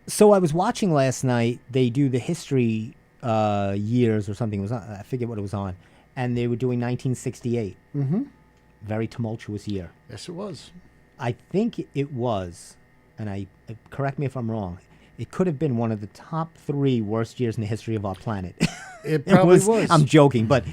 So I was watching last night. They do the history years or something. It was I forget what it was on, and they were doing 1968. Mm-hmm. Very tumultuous year. Yes, it was. I think it was, and correct me if I'm wrong. It could have been one of the top 3 worst years in the history of our planet. It probably was. I'm joking, but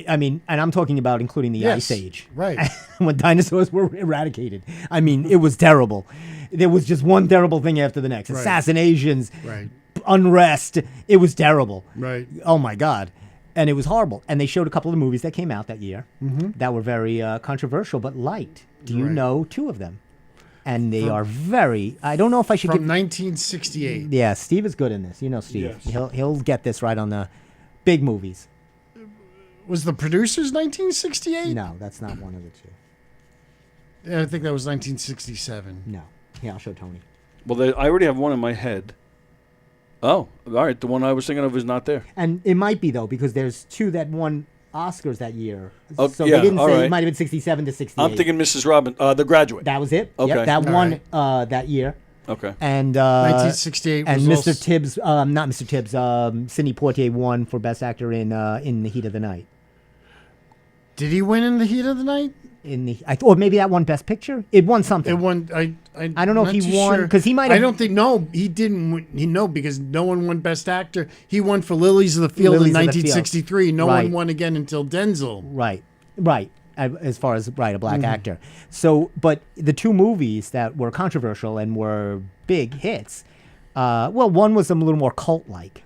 I mean, and I'm talking about including the Yes, Ice Age, right. when dinosaurs were eradicated. I mean, it was terrible. There was just one terrible thing after the next. Right. Assassinations, Right. unrest. It was terrible. Right. Oh my God. And it was horrible. And they showed a couple of movies that came out that year that were very controversial but liked. Do you Right. know 2 of them? And they are very. I don't know if I should From give. 1968. Yeah, Steve is good in this. You know Steve. Yes. He'll get this right on the big movies. Was the producers 1968? No, that's not one of the 2. Yeah, I think that was 1967. No. Yeah, I'll show Tony. Well, I already have one in my head. Oh, all right. The one I was thinking of is not there. And it might be though because there's 2 that won Oscars that year. Oh, so yeah, they didn't all say right. it might have been 67 to 68. I'm thinking Mrs. Robin, The Graduate. that was it. Okay. Yep, that All won right. that year. Okay. And 1968 and was Mr. also- Tibbs, not Mr. Tibbs, Sidney Poitier won for Best Actor in The Heat of the Night. Did he win in the heat of the night? Or maybe that won Best Picture. It won something. It won. I don't know if not he too won, sure. 'cause he might I have- don't think. No, he didn't. Because no one won Best Actor. He won for Lilies of the Field Lilies in of the Field. 1963. No Right. one won again until Denzel. Right. As far as a black actor. So, but the 2 movies that were controversial and were big hits. One was a little more cult-like.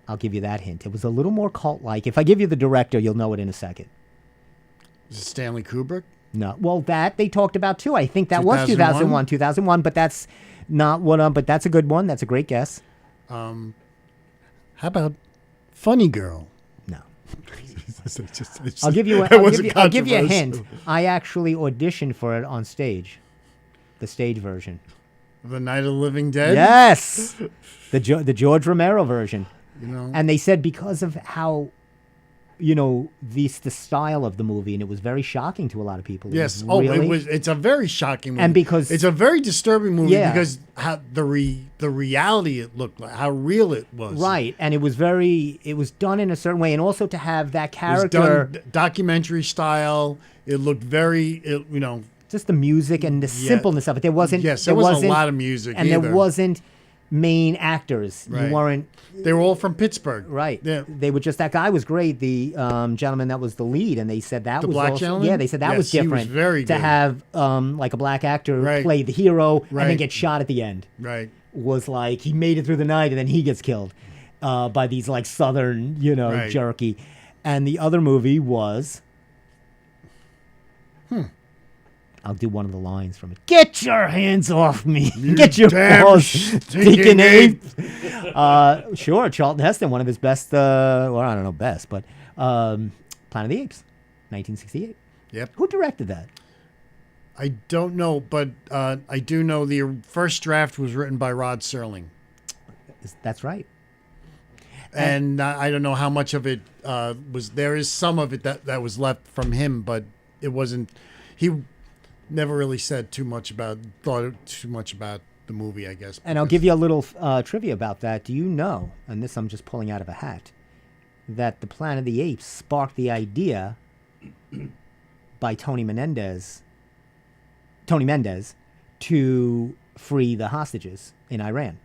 I'll give you that hint. It was a little more cult-like. If I give you the director, you'll know it in a second. Is it Stanley Kubrick? No. Well, that they talked about too. I think that was 2001? 2001, but that's not what. But that's a good one. That's a great guess. How about Funny Girl? No. It's- I'll give you. it I'll wasn't give you a hint. controversial. I actually auditioned for it on stage, the stage version. The Night of the Living Dead. Yes, the George Romero version. You know. And they said because of how, the style of the movie, and it was very shocking to a lot of people. Yes. Really, It's a very shocking movie. And because it's a very disturbing movie Yeah. because how the reality it looked like, how real it was. right, and it was done in a certain way, and also to have that It was character, done documentary style. It looked very, just the music and the simpleness of it. There wasn't. Yes, there there wasn't a wasn't lot of music and either. there wasn't main actors. Right. You weren't. They were all from Pittsburgh. Right. Yeah. They were just, that guy was great, the gentleman that was the lead, and they said that The was black also, gentleman? yeah, they said that Yes, was he was different very to good. have like a black actor Right. play the hero and then Right. get shot at the end. Right. Was like he made it through the night and then he gets killed by these like southern, Right. jerky. And the other movie was I'll do one of the lines from it. Get your hands off me. Get your damn paws stinking stinking ape. Sure, Charlton Heston, one of his best, well, I don't know best, but Planet of the Apes, 1968. Yep. Who directed that? I don't know, but I do know the first draft was written by Rod Serling. That's right. And I don't know how much of it was. There is some of it that was left from him, but it wasn't. He never really said thought too much about the movie, I guess. And I'll give you a little trivia about that. Do you know, and this I'm just pulling out of a hat, that the Planet of the Apes sparked the idea by Tony Mendez to free the hostages in Iran.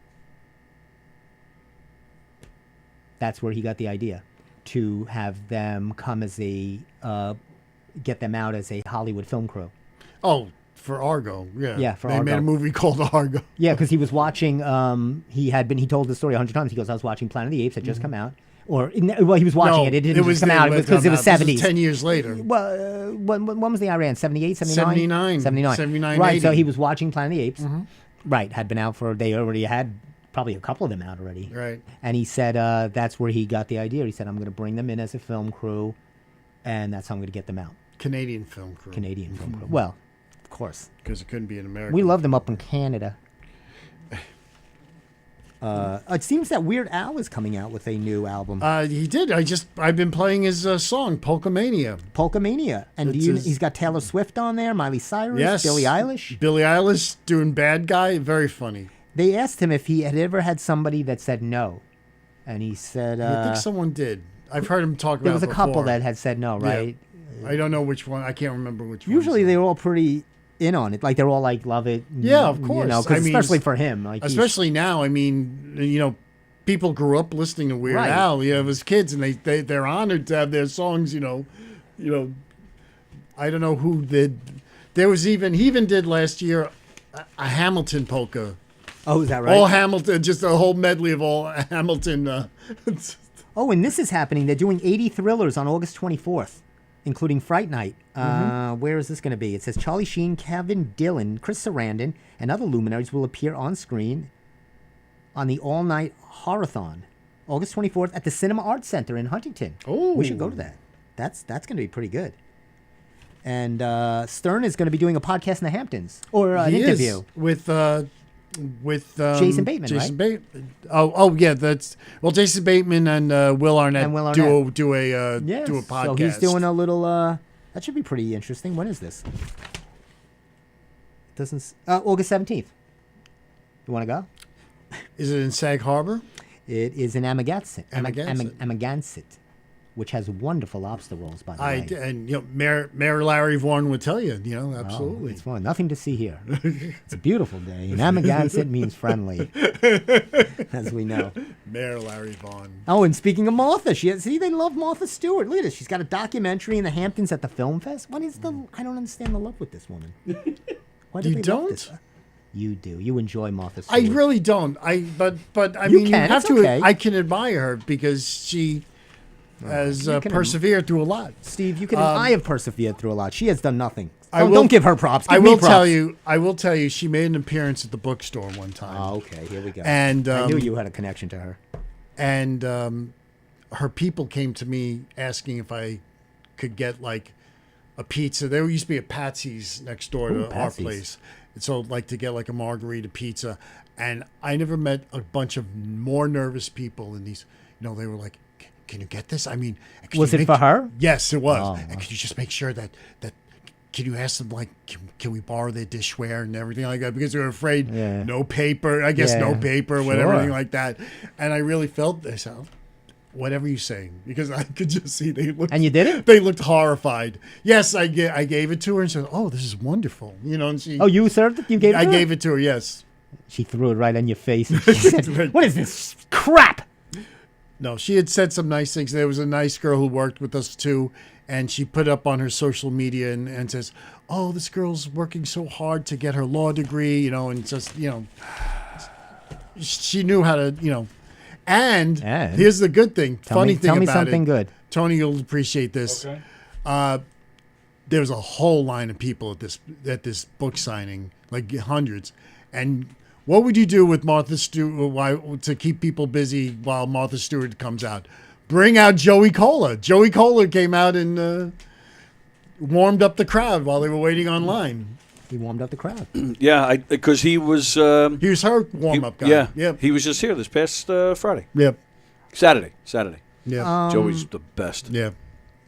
That's where he got the idea, to have them come as get them out as a Hollywood film crew. Oh, for Argo, yeah. Yeah, for they made Argo. a movie called Argo. Yeah, because he was watching. He told the story 100 times. He goes, I was watching Planet of the Apes. It just come out, he was watching it. It didn't just come out because it was 70s. 10 years later. Well, when was the Iran? 78, 79. 79. Right, 80. so he was watching Planet of the Apes. Right, had been out they already had probably a couple of them out already. Right. And he said that's where he got the idea. He said, I'm going to bring them in as a film crew, and that's how I'm going to get them out. Canadian film crew. Canadian film crew. Well, of course. Because it couldn't be an American. We love them up in Canada. It seems that Weird Al is coming out with a new album, He did. I've been playing his song, Polka Mania. Polka Mania, and he's got Taylor Swift on there, Miley Cyrus, Yes. Billie Eilish. Billie Eilish doing bad guy. Very funny. They asked him if he had ever had somebody that said no, and he said I think someone did. I've heard him talk there about was a it couple before. that had said no, right? I don't know which one. I can't remember which one. Usually they're all pretty in on it, like they're all like love it. Yeah, of course. 'cause I mean, especially for him, like especially now. I mean, people grew up listening to Weird Right. Al. As kids, and they're honored to have their songs. I don't know who did. He even did last year a Hamilton polka. Oh, is that right? All Hamilton, just a whole medley of all Hamilton. Oh, and this is happening. They're doing 80 thrillers on August 24th, including Fright Night. Where is this going to be? It says Charlie Sheen, Kevin Dillon, Chris Sarandon, and other luminaries will appear on screen on the all-night Horathon, August 24th at the Cinema Arts Center in Huntington. Oh. We should go to that. That's going to be pretty good. And Stern is going to be doing a podcast in the Hamptons, or an He interview. is with Jason Bateman, Jason right? Bateman. Oh yeah, Jason Bateman and Will Arnett, And Will Arnett. do a Yes. podcast. So he's doing a little. That should be pretty interesting. When is this? Doesn't August 17th. You want to go? Is it in Sag Harbor? It is in Amagansett. Amagansett. Amagansett, which has wonderful lobster rolls, by the way. And Mayor Larry Vaughan would tell you. Absolutely. Oh, it's fun. Nothing to see here. It's a beautiful day. And Amagansett means friendly, as we know. Mayor Larry Vaughan. Oh, and speaking of Martha, they love Martha Stewart. Look at this. She's got a documentary in the Hamptons at the Film Fest. What is I don't understand the love with this woman. Why do You they don't? love this? You do. You enjoy Martha Stewart. I really don't. But I You mean, can. you have It's to. okay. I can admire her because she has You can- persevered through a lot. Steve, you can. I have persevered through a lot. She has done nothing. I Don't, will- don't give her props. Give I me will props. tell you. I will tell you. She made an appearance at the bookstore one time. Oh, okay. Here we go. And I knew you had a connection to her. And her people came to me asking if I could get like a pizza. There used to be a Patsy's next door to our Patsy's. place. So like to get like a margarita pizza, and I never met a bunch of more nervous people in these. You know, they were like, "Can you get this? I mean, could Was you it for her? Yes, it was. Oh, And could you just make sure that can you ask them like can we borrow their dishware and everything like that, because they were afraid Yeah. no paper. I guess no Yeah, paper, sure. everything like that. And I really felt this. Whatever you're saying, because I could just see they looked. And you did it? They looked horrified. Yes, I gave it to her and said, "Oh, this is wonderful." You know, and she. Oh, you served it? You gave it I to her? gave it to her. Yes. She threw it right on your face. And she said, "What is this crap?" No, she had said some nice things. There was a nice girl who worked with us too, and she put up on her social media and says, "Oh, this girl's working so hard to get her law degree," you know, and just, you know, she knew how to, you know. And here's the good thing. Tell me something good. Tony, you'll appreciate this. Okay. There was a whole line of people at this book signing, like hundreds. And what would you do with Martha Stewart to keep people busy while Martha Stewart comes out? Bring out Joey Cola. Joey Cola came out and warmed up the crowd while they were waiting online. He warmed up the crowd. Yeah, because he was. He was her warm-up guy. Yeah, Yep. he was just here this past Friday. Yep. Saturday. Yeah. Joey's the best. Yeah.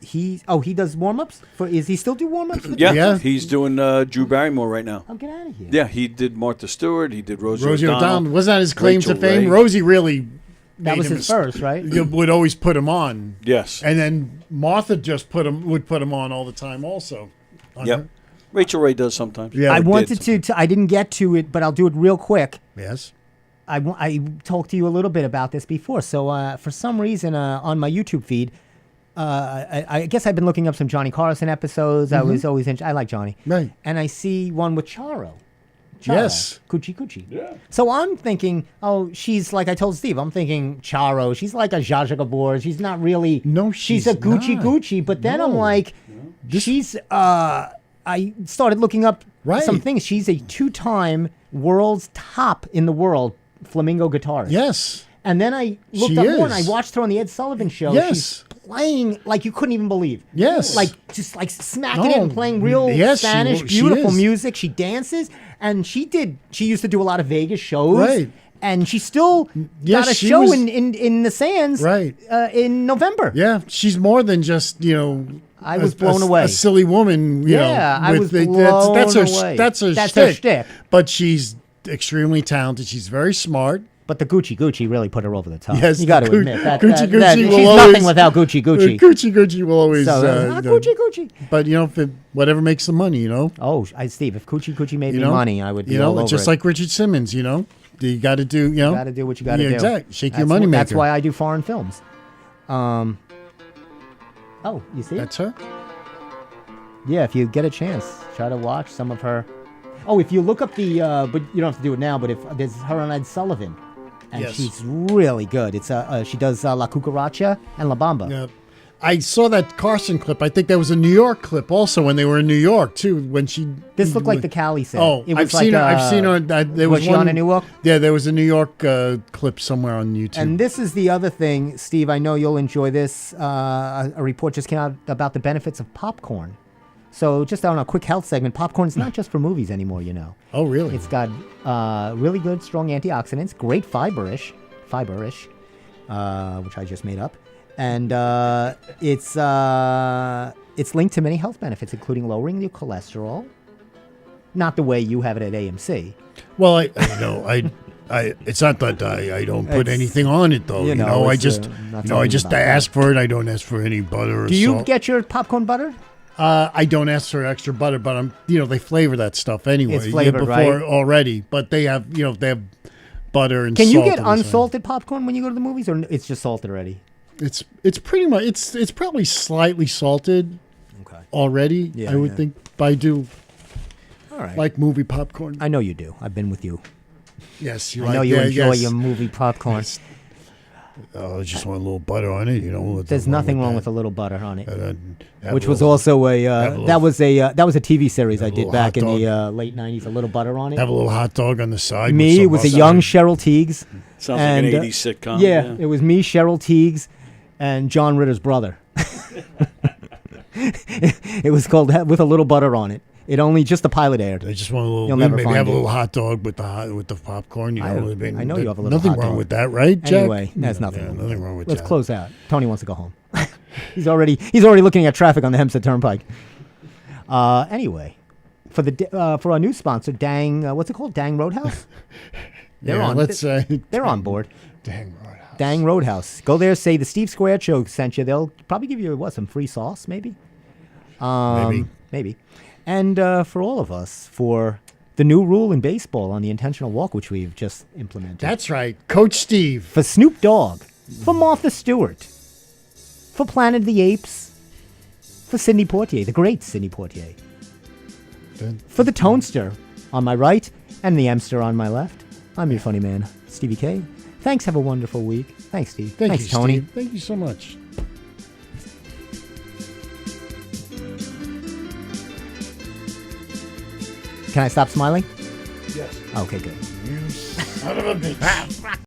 He does warm-ups? Is he still do warm-ups? Yeah, Yeah. he's doing Drew Barrymore right now. Oh, get out of here. Yeah, he did Martha Stewart. He did Rosie Rosie O'Donnell. O'Donnell. Wasn't that his claim Rachel to fame? Ray. Rosie really That was his first, right? would always put him on. Yes. And then Martha just would put him on all the time also. Yep. Rachel Ray does sometimes. Yeah. I I wanted to. I didn't get to it, but I'll do it real quick. Yes. I talked to you a little bit about this before. So for some reason on my YouTube feed, I guess I've been looking up some Johnny Carson episodes. I was always I like Johnny. Right. And I see one with Charo. Yes. Coochie Coochie. Yeah. So I'm thinking, oh, she's like I told Steve, I'm thinking Charo. She's like a Zsa Zsa Gabor. She's not really. No, she's she's a Gucci not. Gucci. But then I'm No. like, she's. I started looking up Right. some things. She's a 2-time world's top in the world flamingo guitarist. Yes. And then I looked She up more and I is. watched her on the Ed Sullivan Show. Yes. She's playing like you couldn't even believe. Yes. Like just like smacking it and No. playing real Yes, she Spanish, she beautiful is. music. She dances and she used to do a lot of Vegas shows. Right. And she still Yes, got a she show was- in the Sands Right. In November. Yeah. She's more than just, you know. I was blown away. A silly woman, you know. Yeah, I was that's blown her, away. That's her That's her shtick. shtick. But she's extremely talented. She's very smart. But the Gucci Gucci really put her over the top. Yes, You got to Gu- admit that. Gucci that Gucci will she's always- nothing without Gucci Gucci. Gucci Gucci will always. So, you know, Gucci Gucci. But, you know, whatever makes the money, you know. Oh, Steve, if Gucci Gucci made You me know, money, I would be you know, all over just it. like Richard Simmons, you know. You got to do, you know. You got to do what you got to Yeah, do. exactly. Shake your That's money That's maker. why I do foreign films. Oh, you see? That's her. Yeah, if you get a chance, try to watch some of her. Oh, if you look up the, but you don't have to do it now. But if there's her and Ed Sullivan, and Yes. she's really good. It's she does La Cucaracha and La Bamba. Yeah. I saw that Carson clip. I think there was a New York clip also when they were in New York too. When she This looked like the Cali set. Oh, It I've was seen like, her. I've seen her. There was was she one, on a New York? Yeah, there was a New York clip somewhere on YouTube. And this is the other thing, Steve. I know you'll enjoy this. A report just came out about the benefits of popcorn. So just on a quick health segment, popcorn's not just for movies anymore, you know. Oh, really? It's got really good, strong antioxidants, great fiberish, which I just made up, and it's linked to many health benefits, including lowering your cholesterol. Not the way you have it at AMC. Well, I it's not that I don't put It's- anything on it though. you You know, know, I it's, just not you know, I talking just about that. ask for it. I don't ask for any butter or Do you salt. get your popcorn butter? I don't ask for extra butter, but they flavor that stuff anyway. It's flavored, before right? already, but they have butter and Can salt. you get and stuff. unsalted popcorn when you go to the movies, or it's just salted already? It's pretty much it's probably slightly salted Okay. already. Yeah, I would yeah. think, but I do All right. like movie popcorn. I know you do. I've been with you. Yes, you I know you yeah, enjoy yes. your movie popcorn. Oh, I just want a little butter on it, you know. There's nothing wrong with a little butter on it. that. Which was also a that was a TV series I a did little back in hot the late '90s. A little butter on it. Have a little hot dog on the side. Me, with it was a some young mustard. Cheryl Teagues. Sounds and, like an 80s sitcom. Yeah, it was me, Cheryl Teagues, and John Ritter's brother. It was called With a Little Butter on It. It only just the pilot aired. I just want a little. You'll never Maybe find have a it. little hot dog with the popcorn. You know, I know you have a little nothing hot wrong dog. with that, right, Jack? Anyway, there's nothing. Yeah, nothing wrong with Let's that. close out. Tony wants to go home. he's already looking at traffic on the Hempstead Turnpike. Anyway, for our new sponsor, what's it called? Dang Roadhouse. They're on. Let's say They're on board. Dang Roadhouse. Dang Roadhouse. Go there, say the Steve Square Show sent you. They'll probably give you some free sauce, maybe. Maybe. And for all of us, for the new rule in baseball on the intentional walk, which we've just implemented. That's right, Coach Steve. For Snoop Dogg, for Martha Stewart, for Planet of the Apes, for Sidney Poitier, the great Sidney Poitier, for the Tonester on my right and the Emster on my left. I'm your funny man, Stevie K. Thanks. Have a wonderful week. Thanks, Steve. Thanks, you, Tony. Steve. Thank you so much. Can I stop smiling? Yes. Okay, good. You son of a bitch.